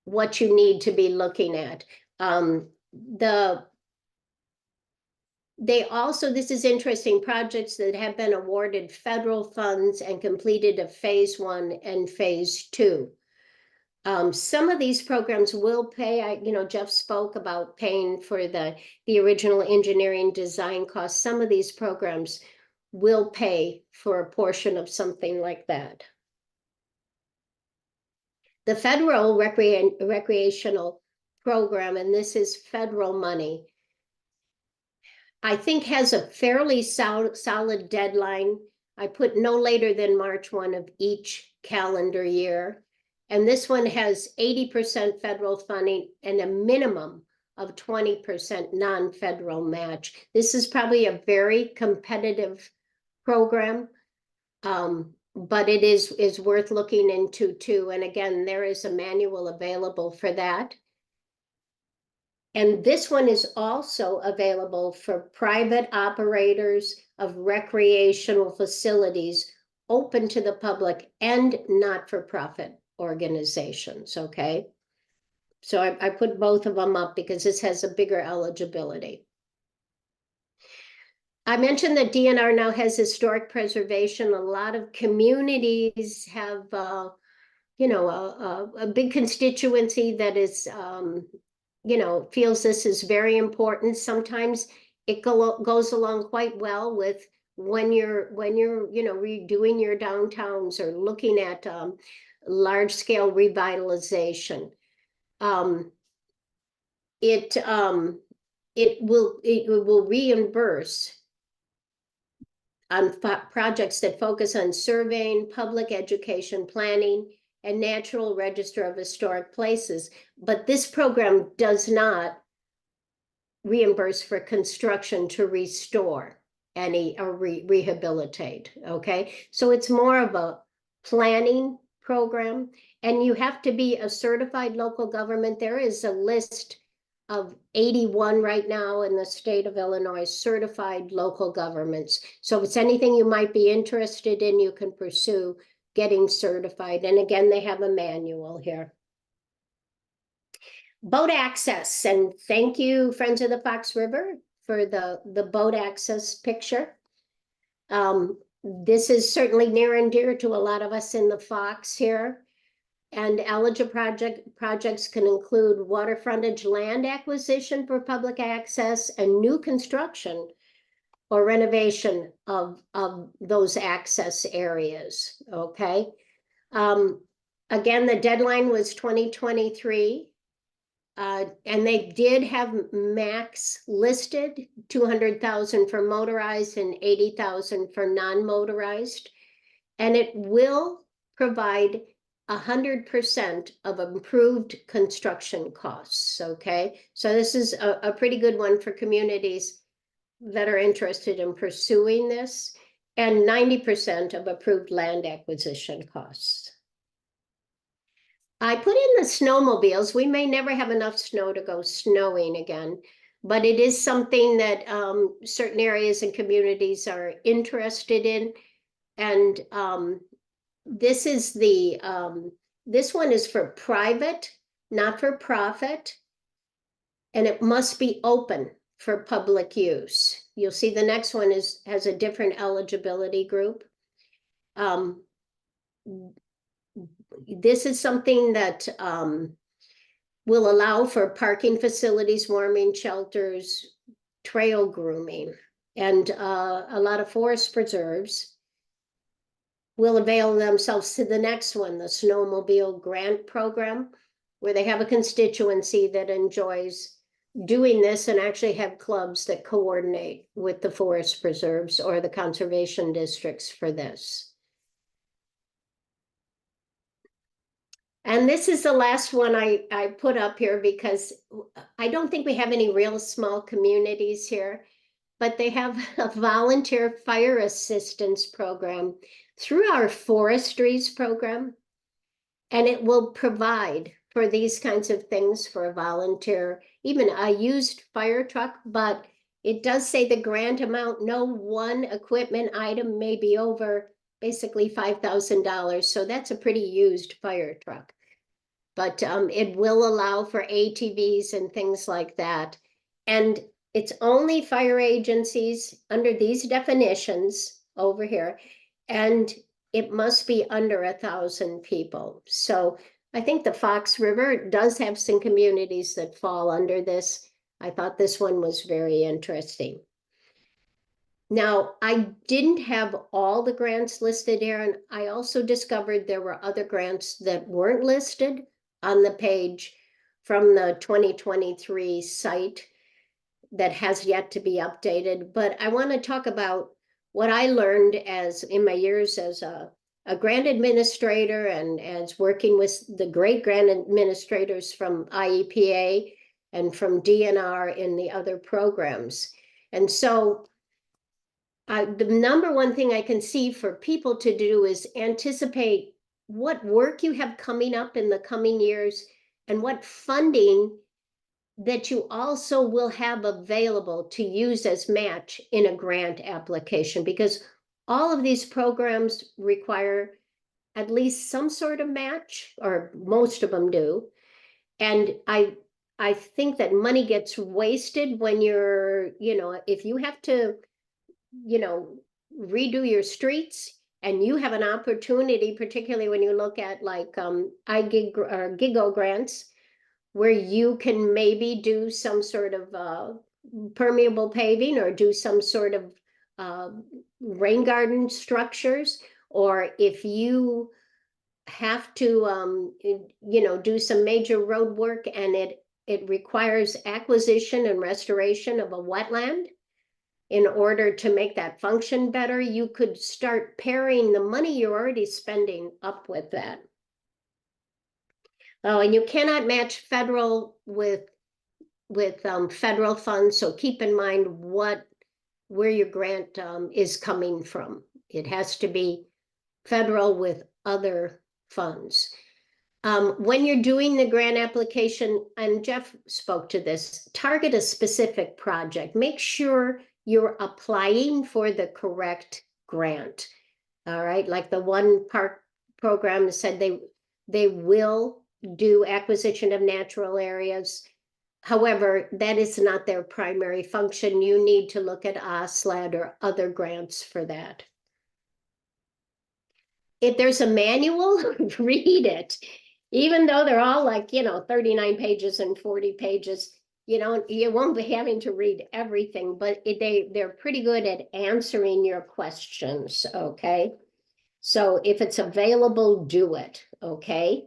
what you need to be looking at. This is interesting, projects that have been awarded federal funds and completed a phase 1 and phase 2. Some of these programs will pay, Jeff spoke about paying for the original engineering design costs. Some of these programs will pay for a portion of something like that. The federal recreational program, and this is federal money, I think has a fairly solid deadline. I put no later than March 1 of each calendar year. And this one has 80% federal funding and a minimum of 20% non-federal match. This is probably a very competitive program, but it is worth looking into too. And again, there is a manual available for that. And this one is also available for private operators of recreational facilities open to the public and not-for-profit organizations, okay? So I put both of them up because this has a bigger eligibility. I mentioned that DNR now has historic preservation. A lot of communities have, a big constituency that is, feels this is very important. Sometimes it goes along quite well with when you're redoing your downtowns or looking at large-scale revitalization. it will reimburse on projects that focus on surveying, public education, planning, and natural register of historic places. But this program does not reimburse for construction to restore any or rehabilitate. Okay, so it's more of a planning program, and you have to be a certified local government. There is a list of 81 right now in the state of Illinois certified local governments. So if it's anything you might be interested in, you can pursue getting certified. And again, they have a manual here. Boat access, and thank you, Friends of the Fox River, for the boat access picture. This is certainly near and dear to a lot of us in the Fox here. And eligible projects can include water frontage land acquisition for public access and new construction or renovation of those access areas, okay? Again, the deadline was 2023. And they did have max listed, 200,000 for motorized and 80,000 for non-motorized. And it will provide 100% of improved construction costs, okay? So this is a pretty good one for communities that are interested in pursuing this, and 90% of approved land acquisition costs. I put in the snowmobiles. We may never have enough snow to go snowing again, but it is something that certain areas and communities are interested in. And this is this one is for private, not for profit, and it must be open for public use. You'll see the next one has a different eligibility group. This is something that will allow for parking facilities, warming shelters, trail grooming, and a lot of forest preserves will avail themselves to the next one, the Snowmobile Grant Program, where they have a constituency that enjoys doing this and actually have clubs that coordinate with the forest preserves or the conservation districts for this. And this is the last one I put up here because I don't think we have any real small communities here, but they have a volunteer fire assistance program through our forestries program. And it will provide for these kinds of things for a volunteer, even a used fire truck, but it does say the grant amount, no one equipment item may be over basically $5,000. So that's a pretty used fire truck. But it will allow for ATVs and things like that. And it's only fire agencies under these definitions over here. And it must be under 1,000 people. So I think the Fox River does have some communities that fall under this. I thought this one was very interesting. Now, I didn't have all the grants listed here, and I also discovered there were other grants that weren't listed on the page from the 2023 site that has yet to be updated. But I want to talk about what I learned as in my years as a grant administrator and as working with the great grant administrators from IEPA and from DNR in the other programs. And so the number one thing I can see for people to do is anticipate what work you have coming up in the coming years and what funding that you also will have available to use as match in a grant application, because all of these programs require at least some sort of match, or most of them do. And I think that money gets wasted when you're, if you have to, redo your streets and you have an opportunity, particularly when you look at like GIGO grants, where you can maybe do some sort of permeable paving or do some sort of rain garden structures, or if you have to, do some major road work and it it requires acquisition and restoration of a wetland. In order to make that function better, you could start pairing the money you're already spending up with that. Oh, and you cannot match federal with federal funds, so keep in mind where your grant is coming from. It has to be federal with other funds. When you're doing the grant application, and Jeff spoke to this, target a specific project. Make sure you're applying for the correct grant. All right, like the one park program said they will do acquisition of natural areas. However, that is not their primary function. You need to look at OSLAD or other grants for that. If there's a manual, read it. Even though they're all like, 39 pages and 40 pages, you won't be having to read everything, but they're pretty good at answering your questions, okay? So if it's available, do it, okay?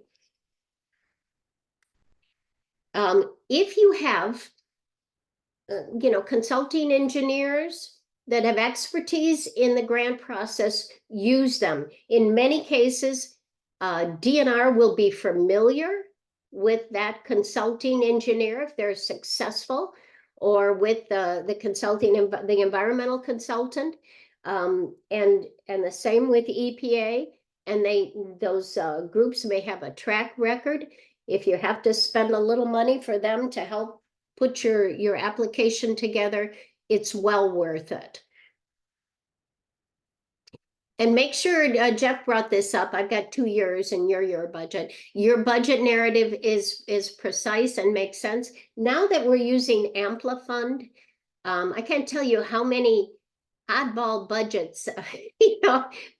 If you have, consulting engineers that have expertise in the grant process, use them. In many cases, DNR will be familiar with that consulting engineer if they're successful, or with the environmental consultant, and the same with EPA. And those groups may have a track record. If you have to spend a little money for them to help put your application together, it's well worth it. And make sure, Jeff brought this up, I've got 2 years in your budget. Your budget narrative is precise and makes sense. Now that we're using Amplifund, I can't tell you how many oddball budgets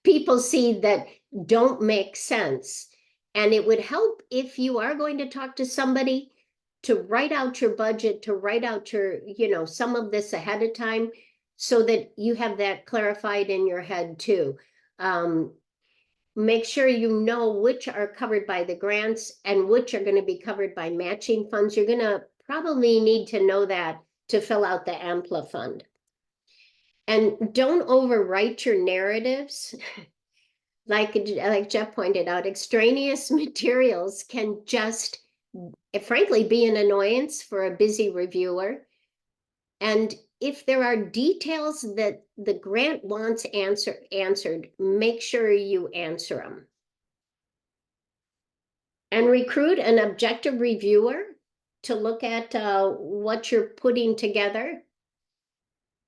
people see that don't make sense. And it would help if you are going to talk to somebody to write out your budget, to write out your, some of this ahead of time, so that you have that clarified in your head too. Make sure you know which are covered by the grants and which are going to be covered by matching funds. You're going to probably need to know that to fill out the Amplifund. And don't overwrite your narratives. Like Jeff pointed out, extraneous materials can just, frankly, be an annoyance for a busy reviewer. And if there are details that the grant wants answered, make sure you answer them. And recruit an objective reviewer to look at what you're putting together.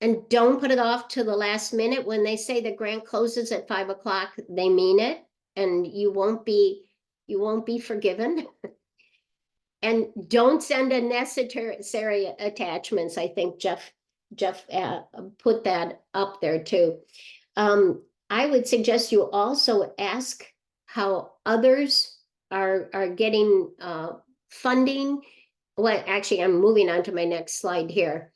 And don't put it off to the last minute. When they say the grant closes at 5 o'clock, they mean it, and you won't be forgiven. And don't send unnecessary attachments. I think Jeff put that up there too. I would suggest you also ask how others are getting funding. Well, actually, I'm moving on to my next slide here.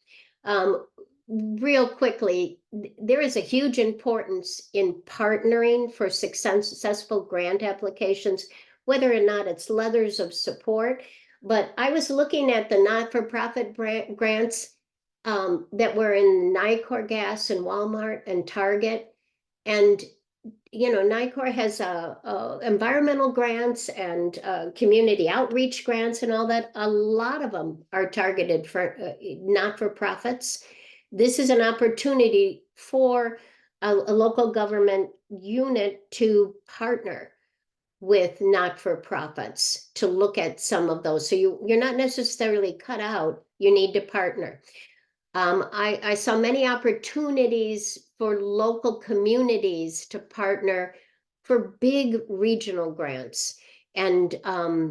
Real quickly, there is a huge importance in partnering for successful grant applications, whether or not it's letters of support. But I was looking at the not-for-profit grants that were in Nicor Gas and Walmart and Target. And, Nicor has environmental grants and community outreach grants and all that. A lot of them are targeted for not-for-profits. This is an opportunity for a local government unit to partner with not-for-profits to look at some of those. So you're not necessarily cut out, you need to partner. I saw many opportunities for local communities to partner for big regional grants. And I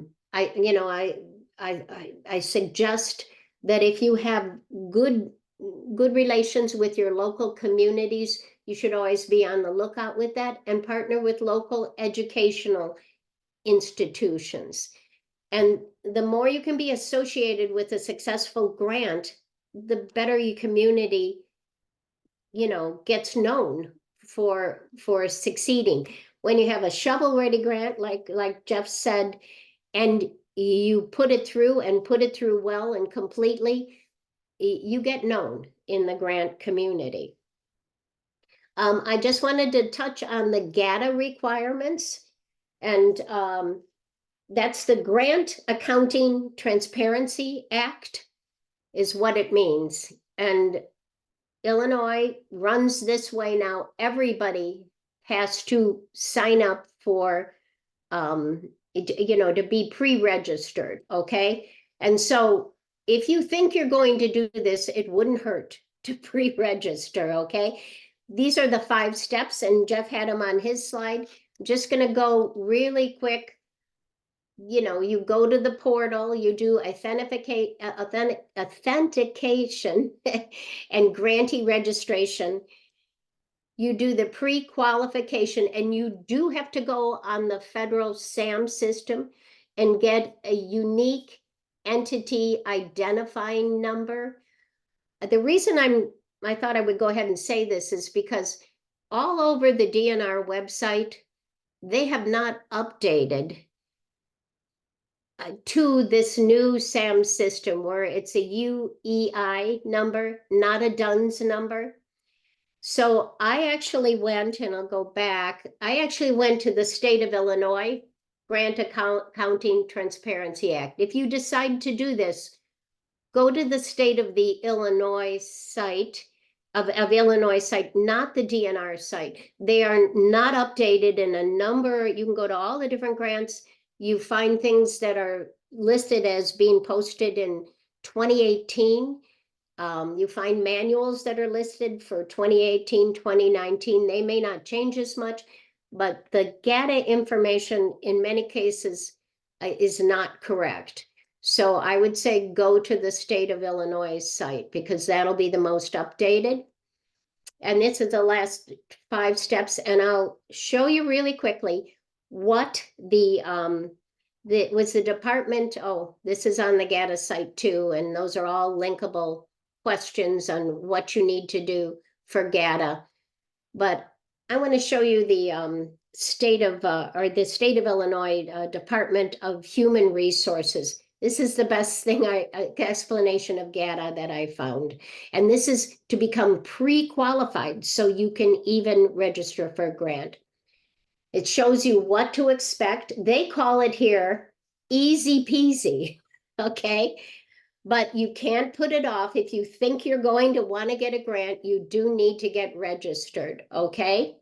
suggest that if you have good relations with your local communities, you should always be on the lookout with that, and partner with local educational institutions. And the more you can be associated with a successful grant, the better your community, gets known for succeeding. When you have a shovel-ready grant, like Jeff said, and you put it through and put it through well and completely, you get known in the grant community. I just wanted to touch on the GATA requirements, and that's the Grant Accounting Transparency Act is what it means. And Illinois runs this way now. Everybody has to sign up for, to be pre-registered, okay? And so if you think you're going to do this, it wouldn't hurt to pre-register, okay? These are the 5 steps, and Jeff had them on his slide. I'm just gonna go really quick. You go to the portal, you do authentication and grantee registration. You do the pre-qualification, and you do have to go on the federal SAM system and get a unique entity identifying number. The reason I thought I would go ahead and say this is because all over the DNR website, they have not updated to this new SAM system where it's a UEI number, not a DUNS number. So I actually went, and I'll go back, I actually went to the state of Illinois Grant Accounting Transparency Act. If you decide to do this, go to the state of the Illinois site, of Illinois site, not the DNR site. They are not updated in a number. You can go to all the different grants. You find things that are listed as being posted in 2018. You find manuals that are listed for 2018, 2019. They may not change as much, but the GATA information in many cases is not correct. So I would say go to the state of Illinois site, because that'll be the most updated. And this is the last 5 steps, and I'll show you really quickly what was the department. Oh, this is on the GATA site too, and those are all linkable questions on what you need to do for GATA. But I want to show you the state of Illinois Department of Human Resources. This is the best thing explanation of GATA that I found. And this is to become pre-qualified so you can even register for a grant. It shows you what to expect. They call it here easy peasy, okay? But you can't put it off. If you think you're going to want to get a grant, you do need to get registered, okay?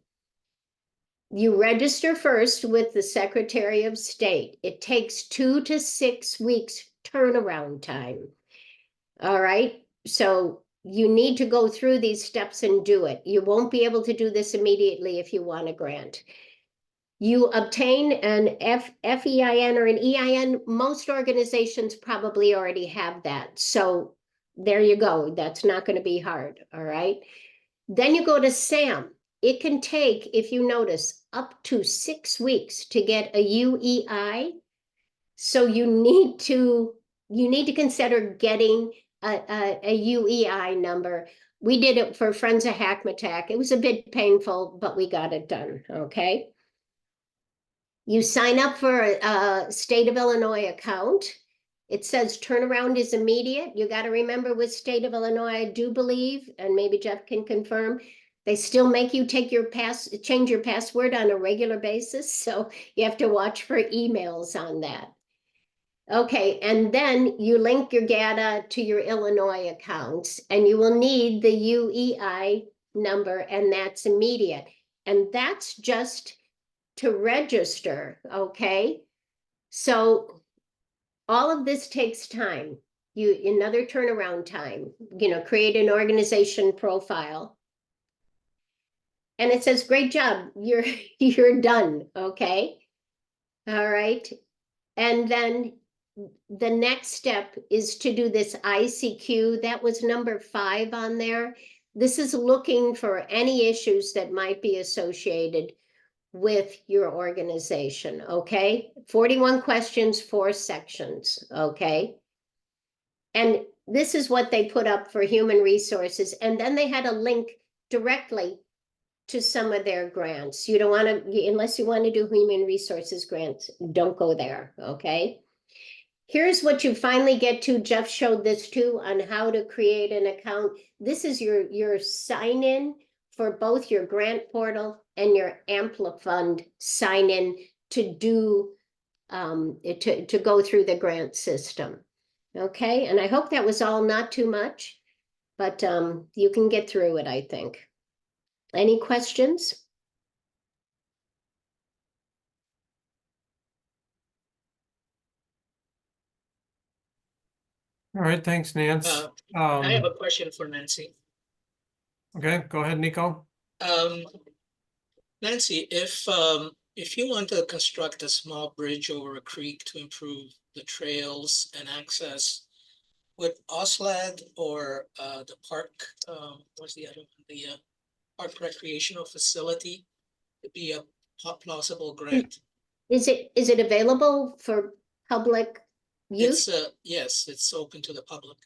You register first with the Secretary of State. It takes 2 to 6 weeks turnaround time. All right, so you need to go through these steps and do it. You won't be able to do this immediately if you want a grant. You obtain an FEIN or an EIN. Most organizations probably already have that. So there you go. That's not going to be hard. All right. Then you go to SAM. It can take, if you notice, up to 6 weeks to get a UEI. So you need to consider getting a UEI number. We did it for Friends of Hackmatack. It was a bit painful, but we got it done. Okay. You sign up for a state of Illinois account. It says turnaround is immediate. You got to remember with state of Illinois, I do believe, and maybe Jeff can confirm, they still make you take change your password on a regular basis. So you have to watch for emails on that. Okay, and then you link your GATA to your Illinois accounts, and you will need the UEI number, and that's immediate. And that's just to register, okay? So all of this takes time. Another turnaround time, create an organization profile. And it says, great job, you're done, okay? All right. And then the next step is to do this ICQ. That was number 5 on there. This is looking for any issues that might be associated with your organization, okay? 41 questions, 4 sections, okay? And this is what they put up for human resources. And then they had a link directly to some of their grants. You don't want to, unless you want to do human resources grants, don't go there, okay? Here's what you finally get to. Jeff showed this too on how to create an account. This is your sign in for both your grant portal and your Amplifund sign in to do to go through the grant system. Okay, and I hope that was all not too much, but you can get through it, I think. Any questions? All right, thanks, Nance. I have a question for Nancy. Okay, go ahead, Nico. Nancy, if you want to construct a small bridge over a creek to improve the trails and access, would OSLAD or the park, what's the other one, the park recreational facility be a plausible grant? Is it available for public use? Yes, it's open to the public.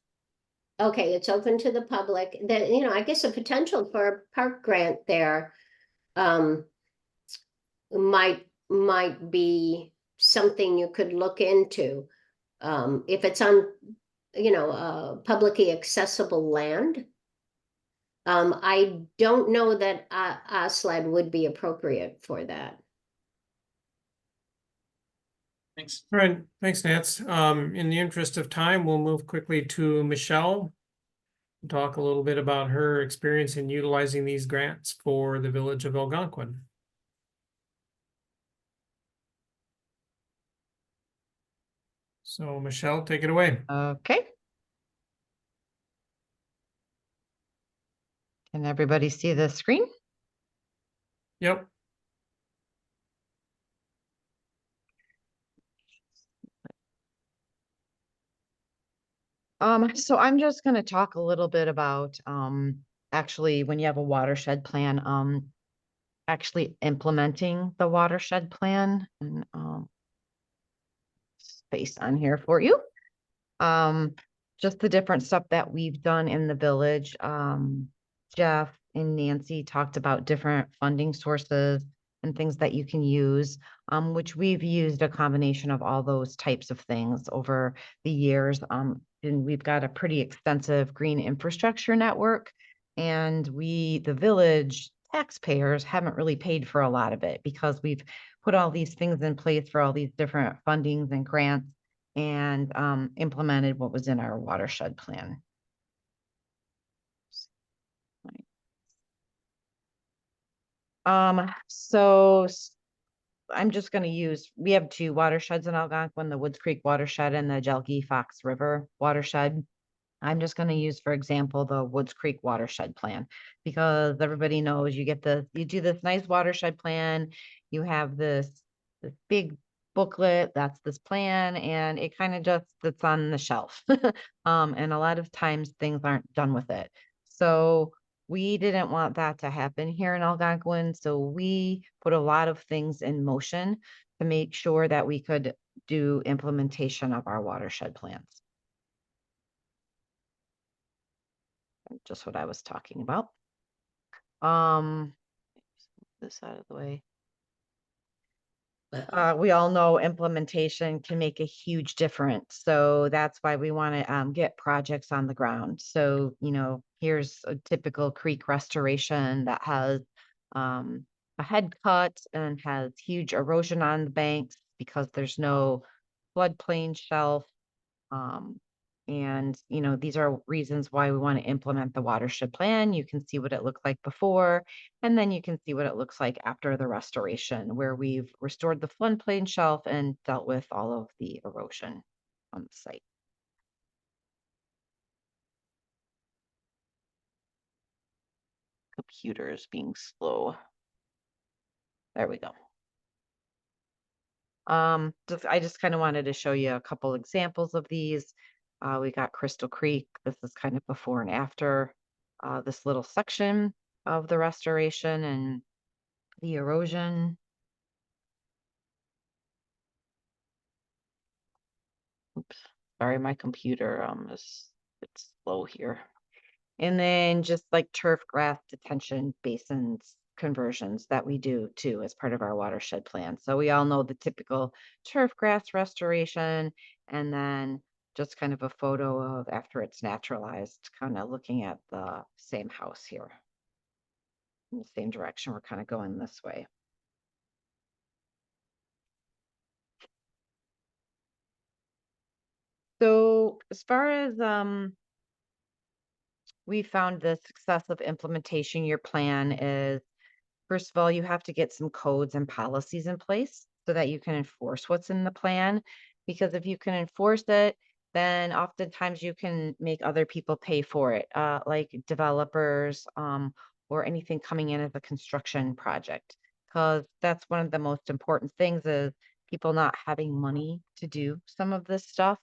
Okay, it's open to the public. That, you know, I guess a potential for a park grant there might be something you could look into. If it's on, you know, publicly accessible land. I don't know that OSLAD would be appropriate for that. Thanks. All right, thanks, Nance. In the interest of time, we'll move quickly to Michelle. Talk a little bit about her experience in utilizing these grants for the village of Algonquin. So Michelle, take it away. Okay. Can everybody see the screen? Yep. So I'm just going to talk a little bit about actually when you have a watershed plan, actually implementing the watershed plan, and space on here for you. Just the different stuff that we've done in the village. Jeff and Nancy talked about different funding sources and things that you can use, which we've used a combination of all those types of things over the years. And we've got a pretty extensive green infrastructure network, and the village taxpayers haven't really paid for a lot of it because we've put all these things in place for all these different fundings and grants, and implemented what was in our watershed plan. So I'm just going to use, we have two watersheds in Algonquin, the Woods Creek watershed and the Jelgi Fox River watershed. I'm just going to use, for example, the Woods Creek watershed plan, because everybody knows you do this nice watershed plan, you have this big booklet, that's this plan, and it kind of just sits on the shelf. And a lot of times things aren't done with it. So we didn't want that to happen here in Algonquin. So we put a lot of things in motion to make sure that we could do implementation of our watershed plans. Just what I was talking about. This out of the way. We all know implementation can make a huge difference. So that's why we want to get projects on the ground. So, you know, here's a typical creek restoration that has a head cut and has huge erosion on the banks because there's no floodplain shelf. And, you know, these are reasons why we want to implement the watershed plan. You can see what it looked like before, and then you can see what it looks like after the restoration, where we've restored the floodplain shelf and dealt with all of the erosion on the site. Computer is being slow. There we go. I just kind of wanted to show you a couple examples of these. We got Crystal Creek. This is kind of before and after this little section of the restoration and the erosion. Oops, sorry, my computer it's slow here. And then just like turf grass detention basins conversions that we do too as part of our watershed plan. So we all know the typical turf grass restoration, and then just kind of a photo of after it's naturalized, kind of looking at the same house here. In the same direction, we're kind of going this way. So as far as we found the success of implementation, your plan is, first of all, you have to get some codes and policies in place so that you can enforce what's in the plan. Because if you can enforce it, then oftentimes you can make other people pay for it, like developers, or anything coming in as a construction project. Because that's one of the most important things is people not having money to do some of this stuff.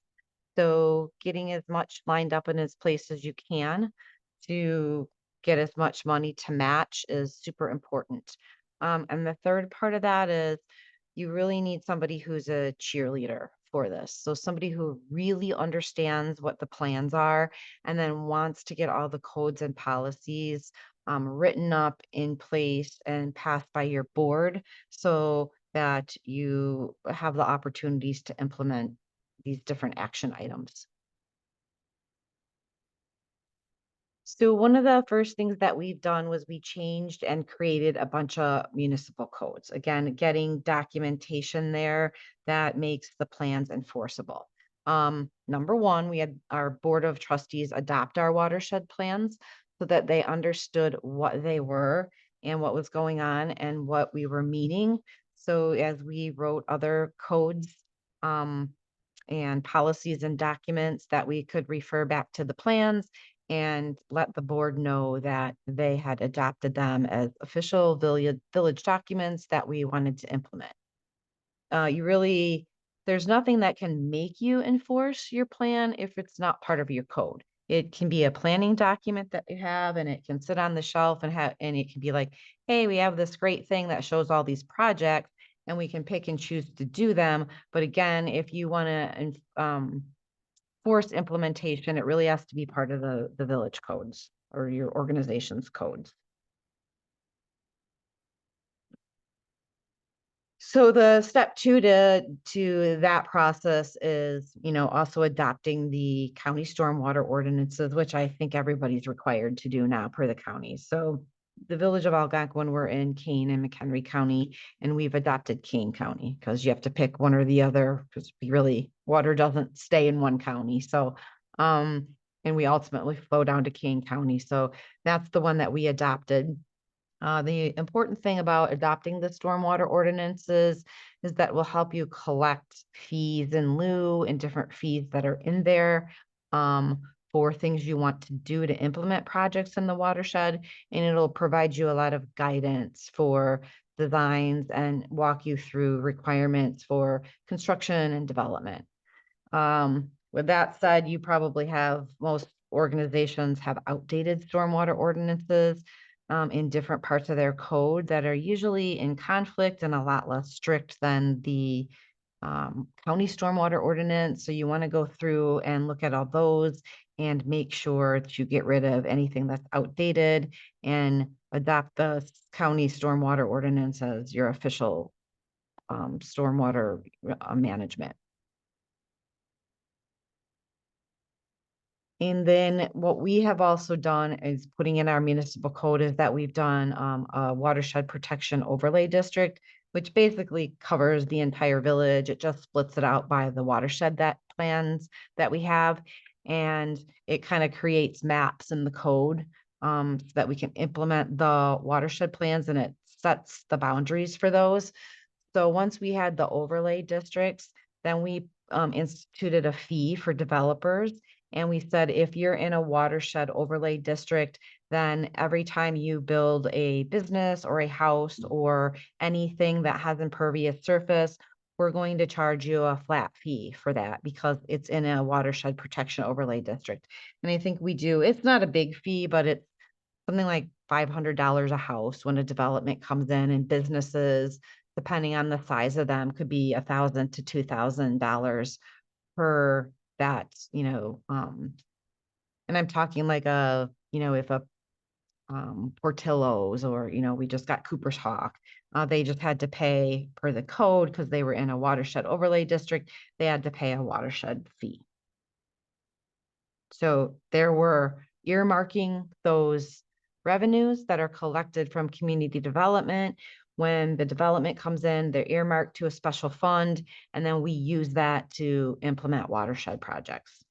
So getting as much lined up in its place as you can to get as much money to match is super important. And the third part of that is you really need somebody who's a cheerleader for this. So somebody who really understands what the plans are and then wants to get all the codes and policies written up in place and passed by your board so that you have the opportunities to implement these different action items. So one of the first things that we've done was we changed and created a bunch of municipal codes. Again, getting documentation there that makes the plans enforceable. Number one, we had our board of trustees adopt our watershed plans so that they understood what they were and what was going on and what we were meaning. So as we wrote other codes, and policies and documents, that we could refer back to the plans and let the board know that they had adopted them as official village documents that we wanted to implement. There's nothing that can make you enforce your plan if it's not part of your code. It can be a planning document that you have, and it can sit on the shelf and it can be like, hey, we have this great thing that shows all these projects and we can pick and choose to do them. But again, if you want to force implementation, it really has to be part of the village codes or your organization's codes. So the step two to that process is, also adopting the county stormwater ordinances, which I think everybody's required to do now per the county. So the village of Algonquin, we're in Kane and McHenry County, and we've adopted Kane County because you have to pick one or the other because really water doesn't stay in one county. So, and we ultimately flow down to Kane County. So that's the one that we adopted. The important thing about adopting the stormwater ordinances is that will help you collect fees in lieu and different fees that are in there for things you want to do to implement projects in the watershed. And it'll provide you a lot of guidance for designs and walk you through requirements for construction and development. With that said, you probably have, most organizations have outdated stormwater ordinances in different parts of their code that are usually in conflict and a lot less strict than the county stormwater ordinance. So you want to go through and look at all those and make sure that you get rid of anything that's outdated and adopt the county stormwater ordinance as your official stormwater management. And then what we have also done is putting in our municipal code is that we've done a watershed protection overlay district, which basically covers the entire village. It just splits it out by the watershed plans that we have. And it kind of creates maps in the code so that we can implement the watershed plans, and it sets the boundaries for those. So once we had the overlay districts, then we instituted a fee for developers. And we said, if you're in a watershed overlay district, then every time you build a business or a house or anything that has impervious surface, we're going to charge you a flat fee for that because it's in a watershed protection overlay district. And I think it's not a big fee, but it's something like $500 a house when a development comes in, and businesses, depending on the size of them, could be $1,000 to $2,000 per that, and I'm talking like if Portillo's, or, we just got Cooper's Hawk. They just had to pay per the code because they were in a watershed overlay district. They had to pay a watershed fee. So there were earmarking those revenues that are collected from community development. When the development comes in, they're earmarked to a special fund, and then we use that to implement watershed projects.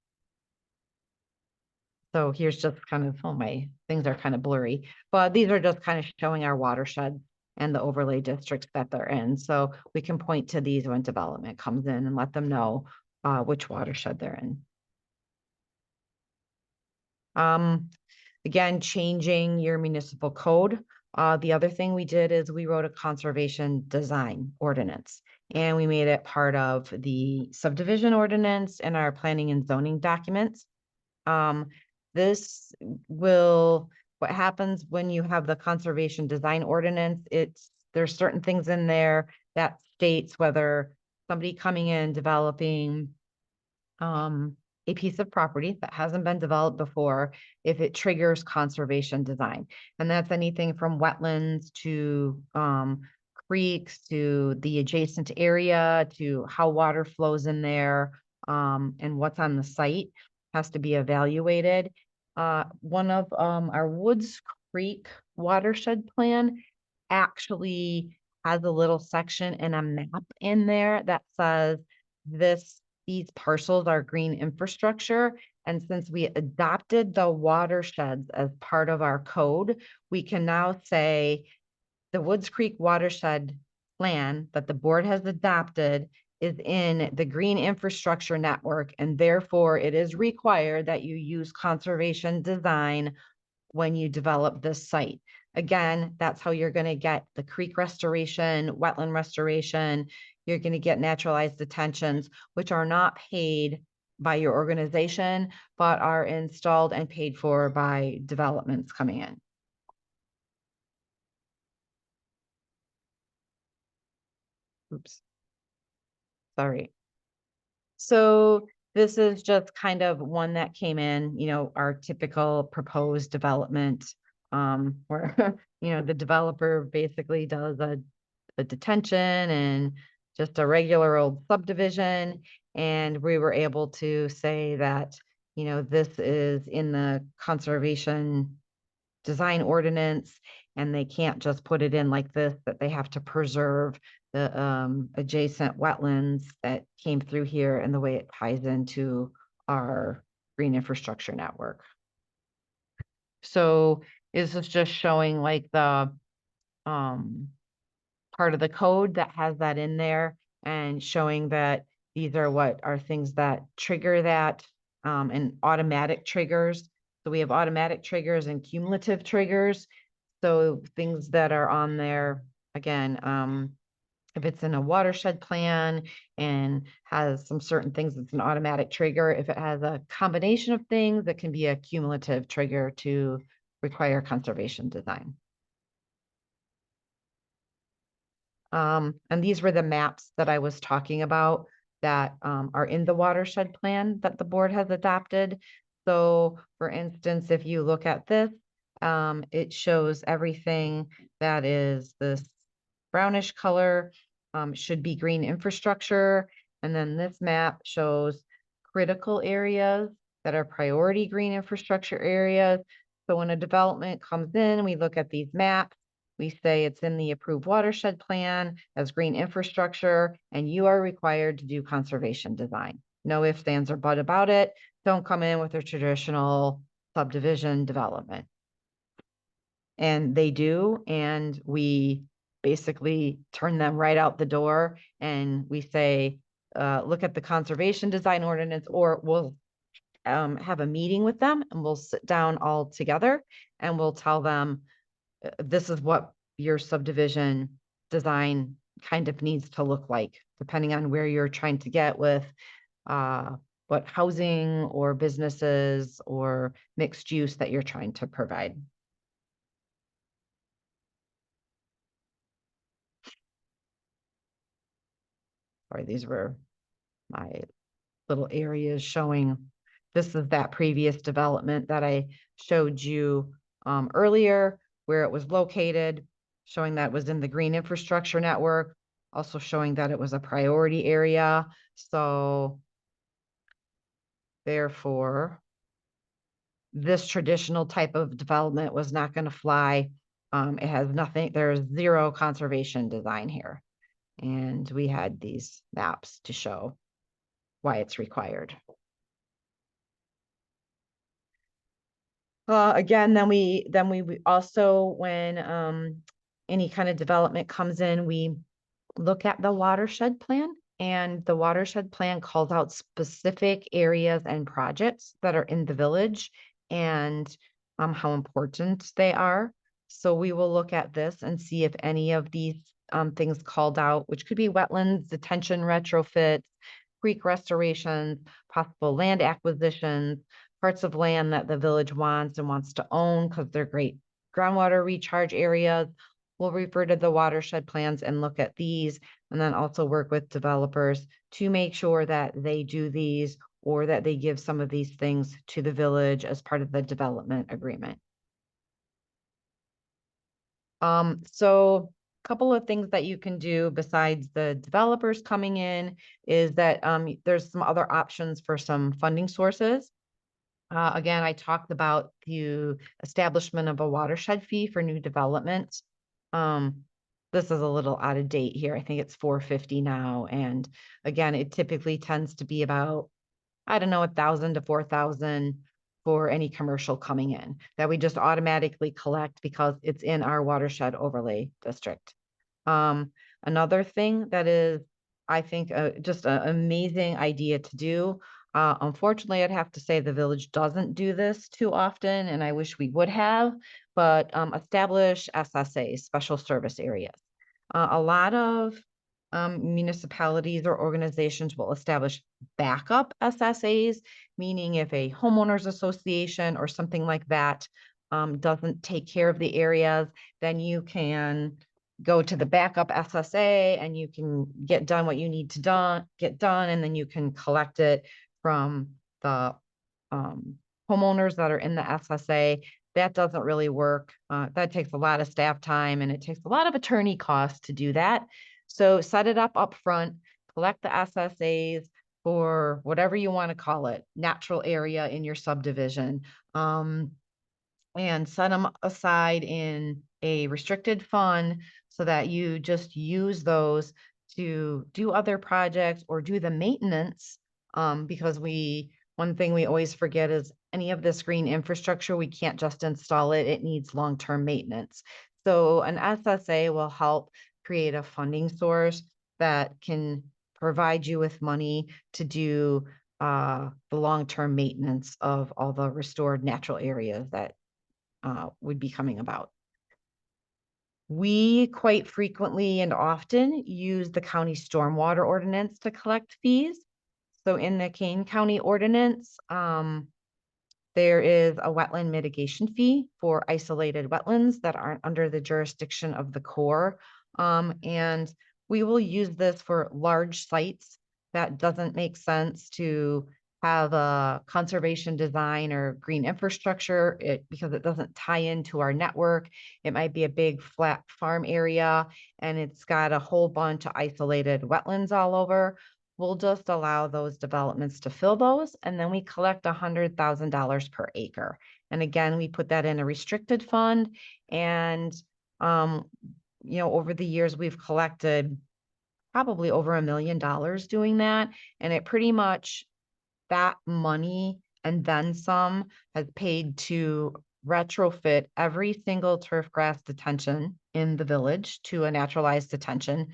So here's just kind of, oh, my things are kind of blurry, but these are just kind of showing our watershed and the overlay districts that they're in. So we can point to these when development comes in and let them know which watershed they're in. Again, changing your municipal code. The other thing we did is we wrote a conservation design ordinance, and we made it part of the subdivision ordinance and our planning and zoning documents. This will, what happens when you have the conservation design ordinance, there's certain things in there that states whether somebody coming in developing a piece of property that hasn't been developed before, if it triggers conservation design. And that's anything from wetlands to creeks to the adjacent area to how water flows in there, and what's on the site has to be evaluated. One of our Woods Creek watershed plan actually has a little section and a map in there that says these parcels are green infrastructure. And since we adopted the watersheds as part of our code, we can now say the Woods Creek watershed plan that the board has adopted is in the green infrastructure network, and therefore it is required that you use conservation design when you develop this site. Again, that's how you're going to get the creek restoration, wetland restoration. You're going to get naturalized detentions, which are not paid by your organization, but are installed and paid for by developments coming in. Oops. Sorry. So this is just kind of one that came in, our typical proposed development, where, the developer basically does a detention and just a regular old subdivision. And we were able to say that, this is in the conservation design ordinance, and they can't just put it in like this, that they have to preserve the adjacent wetlands that came through here and the way it ties into our green infrastructure network. So this is just showing like the part of the code that has that in there, and showing that these are what are things that trigger that, and automatic triggers. So we have automatic triggers and cumulative triggers. So things that are on there, again, if it's in a watershed plan and has some certain things, it's an automatic trigger. If it has a combination of things, it can be a cumulative trigger to require conservation design. And these were the maps that I was talking about that are in the watershed plan that the board has adopted. So for instance, if you look at this, it shows everything that is this brownish color should be green infrastructure. And then this map shows critical areas that are priority green infrastructure areas. So when a development comes in, we look at these maps. We say it's in the approved watershed plan as green infrastructure, and you are required to do conservation design. No ifs, ands, or but about it. Don't come in with a traditional subdivision development. And they do, and we basically turn them right out the door, and we say, look at the conservation design ordinance, or we'll have a meeting with them, and we'll sit down all together, and we'll tell them, this is what your subdivision design kind of needs to look like, depending on where you're trying to get with what housing or businesses or mixed use that you're trying to provide. Sorry, these were my little areas showing, this is that previous development that I showed you earlier, where it was located, showing that it was in the green infrastructure network, also showing that it was a priority area. So therefore, this traditional type of development was not going to fly. It has nothing, there's zero conservation design here. And we had these maps to show why it's required. Again, then we also, when any kind of development comes in, we look at the watershed plan, and the watershed plan calls out specific areas and projects that are in the village and how important they are. So we will look at this and see if any of these things called out, which could be wetlands, detention retrofits, creek restorations, possible land acquisitions, parts of land that the village wants and wants to own because they're great groundwater recharge areas. We'll refer to the watershed plans and look at these, and then also work with developers to make sure that they do these or that they give some of these things to the village as part of the development agreement. So a couple of things that you can do besides the developers coming in is that there's some other options for some funding sources. Again, I talked about the establishment of a watershed fee for new development. This is a little out of date here. I think it's $450 now. And again, it typically tends to be about, I don't know, 1,000 to 4,000 for any commercial coming in that we just automatically collect because it's in our watershed overlay district. Another thing that is, I think, just an amazing idea to do. Unfortunately, I'd have to say the village doesn't do this too often, and I wish we would have, but establish SSAs, special service areas. A lot of municipalities or organizations will establish backup SSAs, meaning if a homeowners association or something like that doesn't take care of the areas, then you can go to the backup SSA and you can get done what you need to get done, and then you can collect it from the homeowners that are in the SSA. That doesn't really work. That takes a lot of staff time and it takes a lot of attorney costs to do that. So set it up front, collect the SSAs for whatever you want to call it, natural area in your subdivision, and set them aside in a restricted fund so that you just use those to do other projects or do the maintenance. Because one thing we always forget is any of this green infrastructure, we can't just install it. It needs long-term maintenance. So an SSA will help create a funding source that can provide you with money to do the long-term maintenance of all the restored natural areas that would be coming about. We quite frequently and often use the county stormwater ordinance to collect fees. So in the Kane County ordinance, there is a wetland mitigation fee for isolated wetlands that aren't under the jurisdiction of the Corps. And we will use this for large sites that doesn't make sense to have a conservation design or green infrastructure because it doesn't tie into our network. It might be a big flat farm area and it's got a whole bunch of isolated wetlands all over. We'll just allow those developments to fill those, and then we collect $100,000 per acre. And again, we put that in a restricted fund. And over the years, we've collected probably over $1 million doing that. And it pretty much, that money and then some has paid to retrofit every single turf grass detention in the village to a naturalized detention,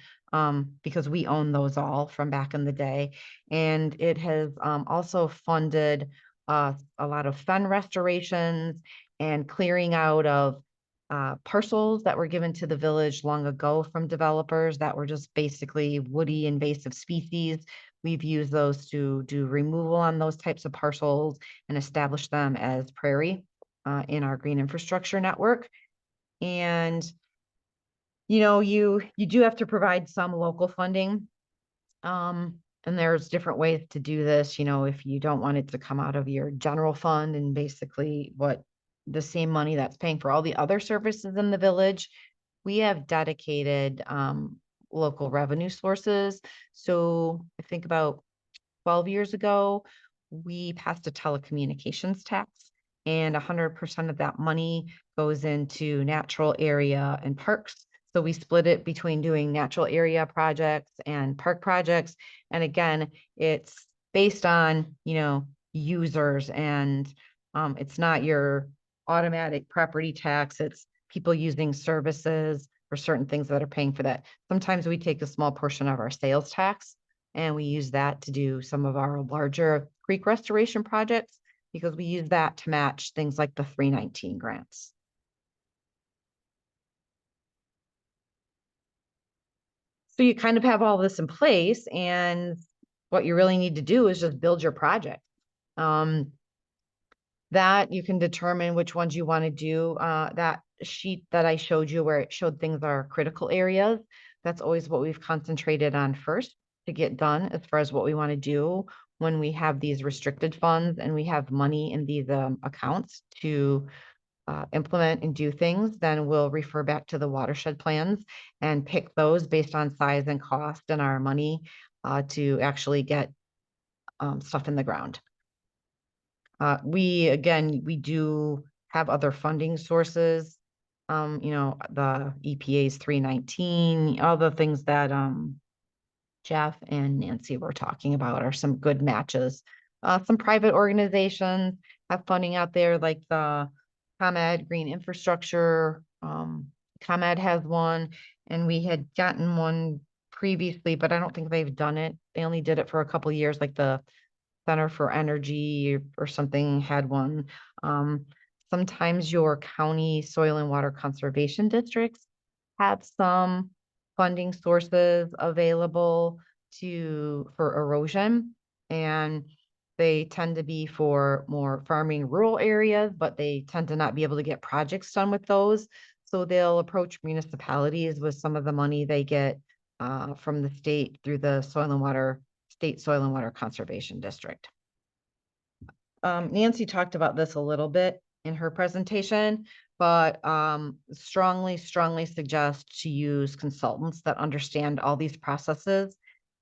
because we own those all from back in the day. And it has also funded a lot of fen restorations and clearing out of parcels that were given to the village long ago from developers that were just basically woody invasive species. We've used those to do removal on those types of parcels and establish them as prairie in our green infrastructure network. And you do have to provide some local funding. And there's different ways to do this. If you don't want it to come out of your general fund, and basically what the same money that's paying for all the other services in the village, we have dedicated local revenue sources. So I think about 12 years ago, we passed a telecommunications tax, and 100% of that money goes into natural area and parks. So we split it between doing natural area projects and park projects. And again, it's based on, users, and it's not your automatic property tax. It's people using services for certain things that are paying for that. Sometimes we take a small portion of our sales tax and we use that to do some of our larger creek restoration projects because we use that to match things like the 319 grants. So you kind of have all this in place, and what you really need to do is just build your project. That you can determine which ones you want to do. That sheet that I showed you where it showed things are critical areas, that's always what we've concentrated on first to get done as far as what we want to do when we have these restricted funds and we have money in these accounts to implement and do things. Then we'll refer back to the watershed plans and pick those based on size and cost and our money to actually get stuff in the ground. We do have other funding sources. The EPA's 319, all the things that Jeff and Nancy were talking about are some good matches. Some private organizations have funding out there like the ComEd Green Infrastructure. ComEd has one, and we had gotten one previously, but I don't think they've done it. They only did it for a couple of years, like the Center for Energy or something had one. Sometimes your county soil and water conservation districts have some funding sources available for erosion, and they tend to be for more farming rural areas, but they tend to not be able to get projects done with those. So they'll approach municipalities with some of the money they get from the state through the State Soil and Water Conservation District. Nancy talked about this a little bit in her presentation, but strongly suggest to use consultants that understand all these processes,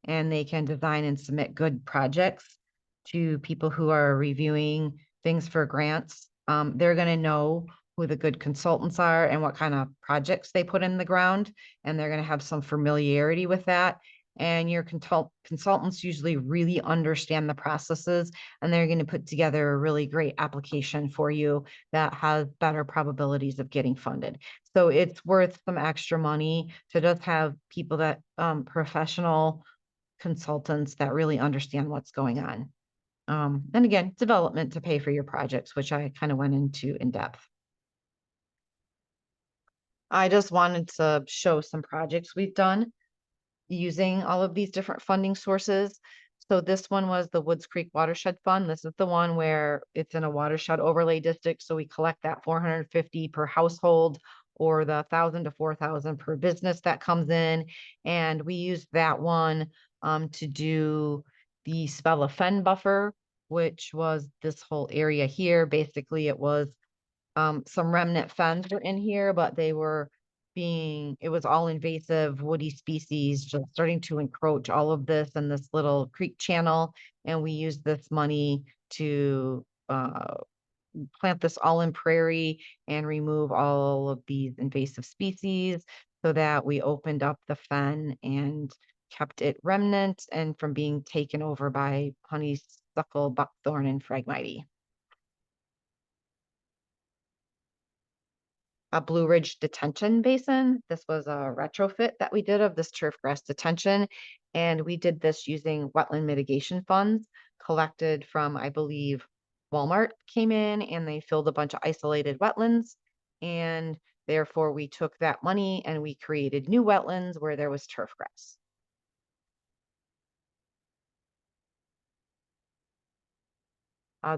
and they can design and submit good projects to people who are reviewing things for grants. They're going to know who the good consultants are and what kind of projects they put in the ground, and they're going to have some familiarity with that. And your consultants usually really understand the processes, and they're going to put together a really great application for you that has better probabilities of getting funded. So it's worth some extra money to just have people that professional consultants that really understand what's going on. And again, development to pay for your projects, which I kind of went into in depth. I just wanted to show some projects we've done using all of these different funding sources. So this one was the Woods Creek Watershed Fund. This is the one where it's in a watershed overlay district. So we collect that 450 per household, or the 1,000 to 4,000 per business that comes in. And we use that one to do the Spella Fen buffer, which was this whole area here. Basically, it was some remnant fens were in here, but it was all invasive woody species just starting to encroach all of this in this little creek channel. And we used this money to plant this all in prairie and remove all of these invasive species so that we opened up the fen and kept it remnant and from being taken over by honeysuckle, buckthorn, and phragmite. A Blue Ridge detention basin. This was a retrofit that we did of this turf grass detention. And we did this using wetland mitigation funds collected from, I believe, Walmart came in and they filled a bunch of isolated wetlands. And therefore we took that money and we created new wetlands where there was turf grass.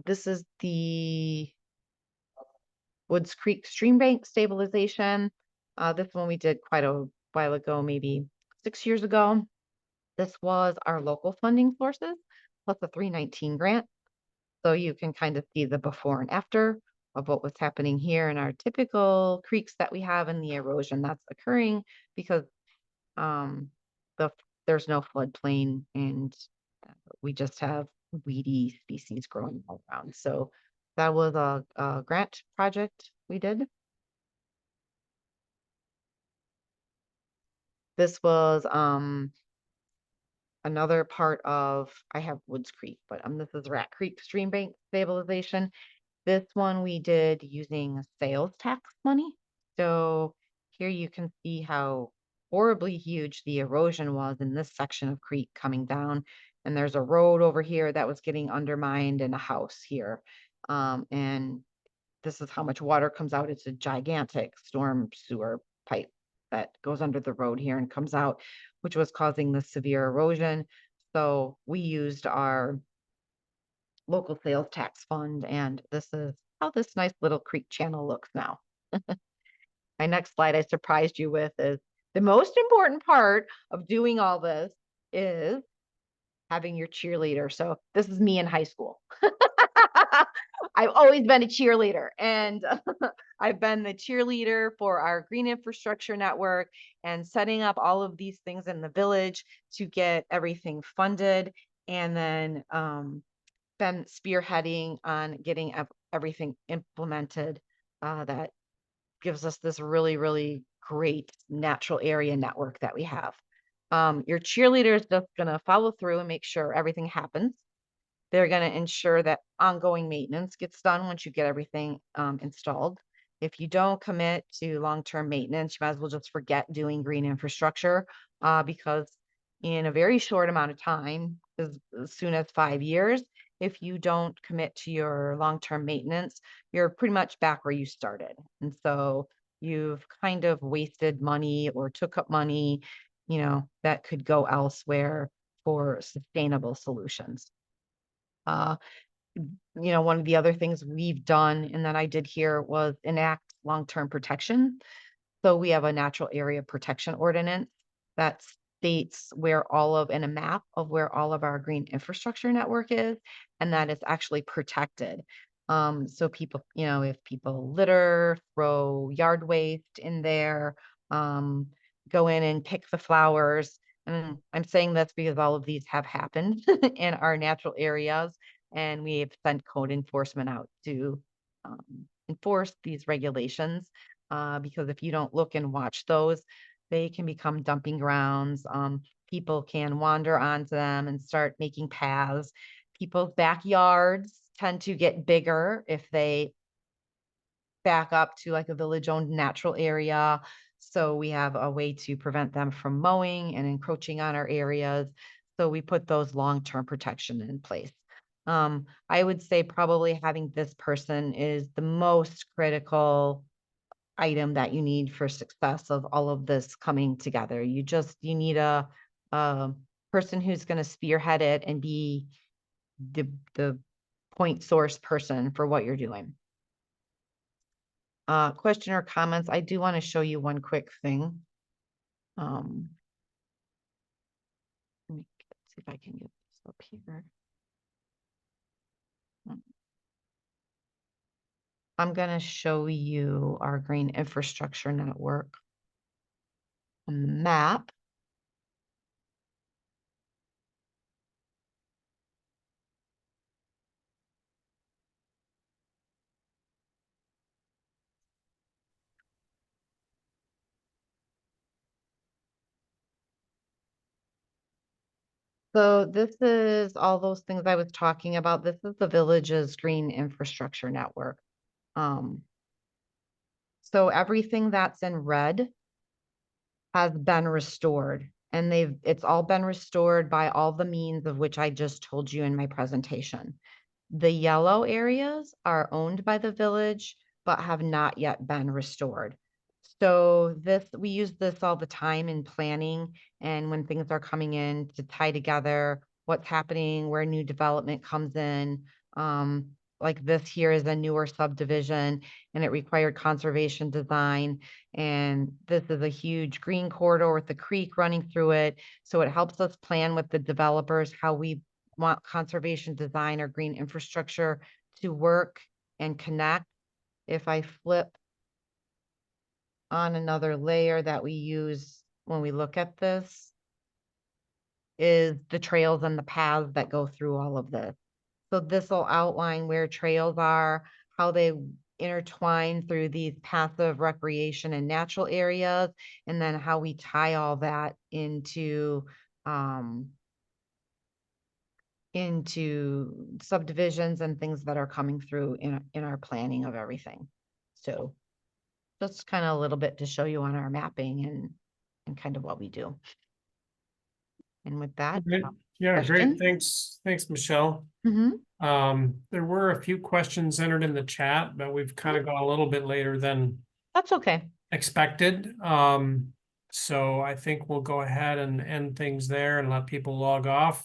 This is the Woods Creek Stream Bank stabilization. This one we did quite a while ago, maybe 6 years ago. This was our local funding sources plus a 319 grant. So you can kind of see the before and after of what was happening here in our typical creeks that we have and the erosion that's occurring because there's no floodplain and we just have weedy species growing all around. So that was a grant project we did. This was another part of, I have Woods Creek, but this is Rat Creek Stream Bank Stabilization. This one we did using sales tax money. So here you can see how horribly huge the erosion was in this section of creek coming down. And there's a road over here that was getting undermined and a house here. And this is how much water comes out. It's a gigantic storm sewer pipe that goes under the road here and comes out, which was causing the severe erosion. So we used our local sales tax fund, and this is how this nice little creek channel looks now. My next slide I surprised you with is the most important part of doing all this is having your cheerleader. So this is me in high school. I've always been a cheerleader, and I've been the cheerleader for our green infrastructure network and setting up all of these things in the village to get everything funded, and then been spearheading on getting everything implemented that gives us this really, really great natural area network that we have. Your cheerleader is just going to follow through and make sure everything happens. They're going to ensure that ongoing maintenance gets done once you get everything installed. If you don't commit to long-term maintenance, you might as well just forget doing green infrastructure because in a very short amount of time, as soon as 5 years, if you don't commit to your long-term maintenance, you're pretty much back where you started. And so you've kind of wasted money or took up money, that could go elsewhere for sustainable solutions. One of the other things we've done and that I did here was enact long-term protection. So we have a natural area protection ordinance that states where and a map of where all of our green infrastructure network is, and that it's actually protected. So people, if people litter, throw yard waste in there, go in and pick the flowers. And I'm saying this because all of these have happened in our natural areas, and we have sent code enforcement out to enforce these regulations. Because if you don't look and watch those, they can become dumping grounds. People can wander onto them and start making paths. People's backyards tend to get bigger if they back up to like a village-owned natural area. So we have a way to prevent them from mowing and encroaching on our areas. So we put those long-term protection in place. I would say probably having this person is the most critical item that you need for success of all of this coming together. You need a person who's going to spearhead it and be the point source person for what you're doing. Question or comments? I do want to show you one quick thing. Let me see if I can get this up here. I'm going to show you our green infrastructure network on the map. So this is all those things I was talking about. This is the village's green infrastructure network. So everything that's in red has been restored, and it's all been restored by all the means of which I just told you in my presentation. The yellow areas are owned by the village, but have not yet been restored. So we use this all the time in planning and when things are coming in to tie together what's happening, where new development comes in. Like this here is a newer subdivision and it required conservation design. And this is a huge green corridor with the creek running through it. So it helps us plan with the developers how we want conservation design or green infrastructure to work and connect. if I flip on another layer that we use when we look at this, is the trails and the paths that go through all of this. So this will outline where trails are, how they intertwine through these passive recreation and natural areas, and then how we tie all that into subdivisions and things that are coming through in our planning of everything. So that's kind of a little bit to show you on our mapping and kind of what we do. And with that, Great. Yeah, great. questions? Thanks, Michelle. Mhm. There were a few questions entered in the chat, but we've kind of gone a little bit later than That's okay. expected. So I think we'll go ahead and end things there and let people log off.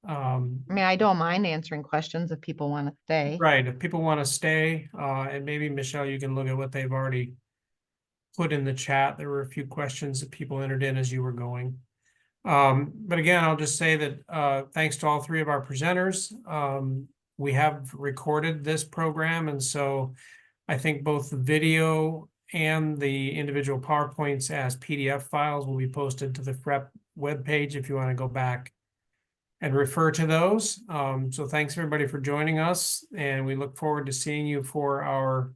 I mean, I don't mind answering questions if people want to stay. Right, if people want to stay, and maybe Michelle, you can look at what they've already put in the chat. There were a few questions that people entered in as you were going. But again, I'll just say that thanks to all three of our presenters. We have recorded this program, and so I think both the video and the individual PowerPoints as PDF files will be posted to the FREP webpage if you want to go back and refer to those. So thanks everybody for joining us, and we look forward to seeing you for our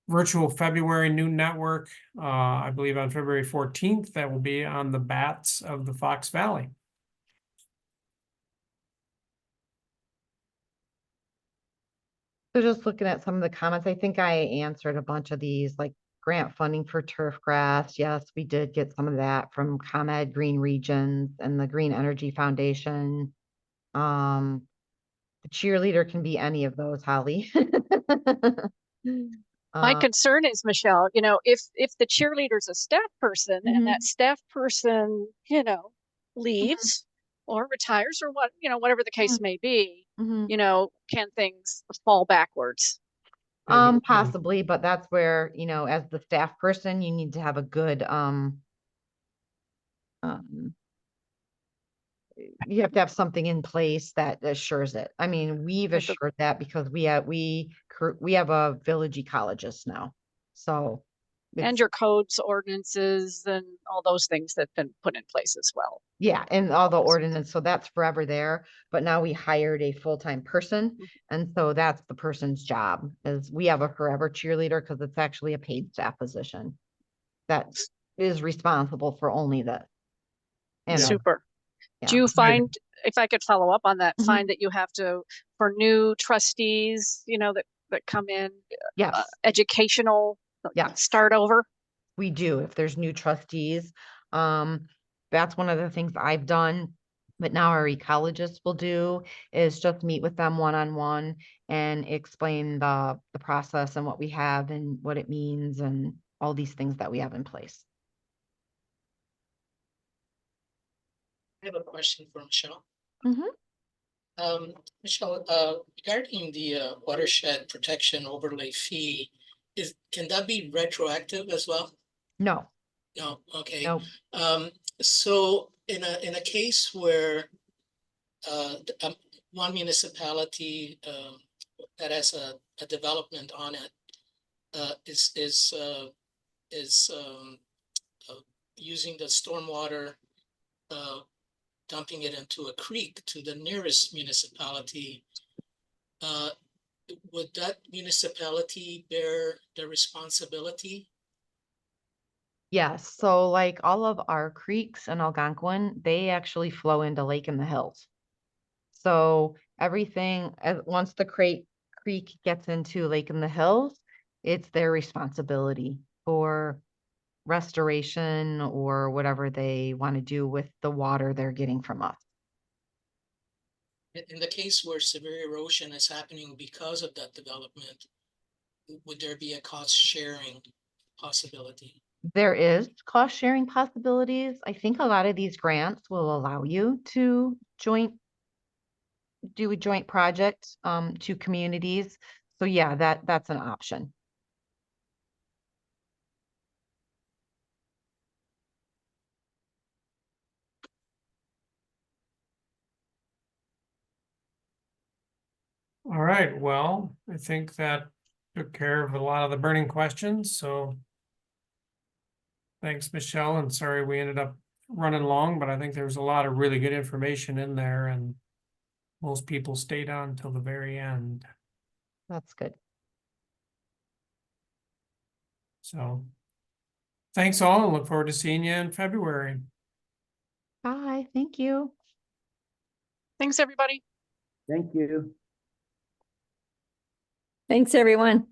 virtual February Noon Network, I believe on February 14th, that will be on the bats of the Fox Valley. So just looking at some of the comments, I think I answered a bunch of these, like grant funding for turf grass. Yes, we did get some of that from ComEd Green Regions and the Green Energy Foundation. The cheerleader can be any of those, Holly. My concern is, Michelle, if the cheerleader's a staff person and that staff person, leaves or retires or whatever the case may be, can things fall backwards? Possibly, but that's where, as the staff person, you need to have a good, you have to have something in place that assures it. I mean, we've Like the- assured that because we have a village ecologist now. So. And your codes, ordinances, and all those things that have been put in place as well. Yeah, and all the ordinance, so that's forever there, but now we hired a full-time person. And so that's the person's job, is we have a forever cheerleader because it's actually a paid staff position that is responsible for only this. And Super. yeah. Do you find, if I could follow up on that, Mhm. find that you have to, for new trustees, that come in, Yes, educational, Yeah. start over? we do. If there's new trustees, that's one of the things I've done. But now our ecologists will do is just meet with them one-on-one and explain the process and what we have and what it means and all these things that we have in place. I have a question for Michelle. Mhm. Michelle, regarding the watershed protection overlay fee, can that be retroactive as well? No, No, okay. no. So in a case where one municipality that has a development on it is using the stormwater, dumping it into a creek to the nearest municipality, would that municipality bear the responsibility? Yes, so like all of our creeks in Algonquin, they actually flow into Lake in the Hills. So everything, once the creek gets into Lake in the Hills, it's their responsibility for restoration or whatever they want to do with the water they're getting from us. In the case where severe erosion is happening because of that development, would there be a cost sharing possibility? There is cost sharing possibilities. I think a lot of these grants will allow you to do a joint project to communities. So yeah, that's an option. All right, well, I think that took care of a lot of the burning questions, so. Thanks, Michelle, and sorry we ended up running long, but I think there was a lot of really good information in there and most people stayed on till the very end, That's good. so. Thanks all and look forward to seeing you in February. Bye, thank you. Thanks, everybody. Thank you. Thanks, everyone.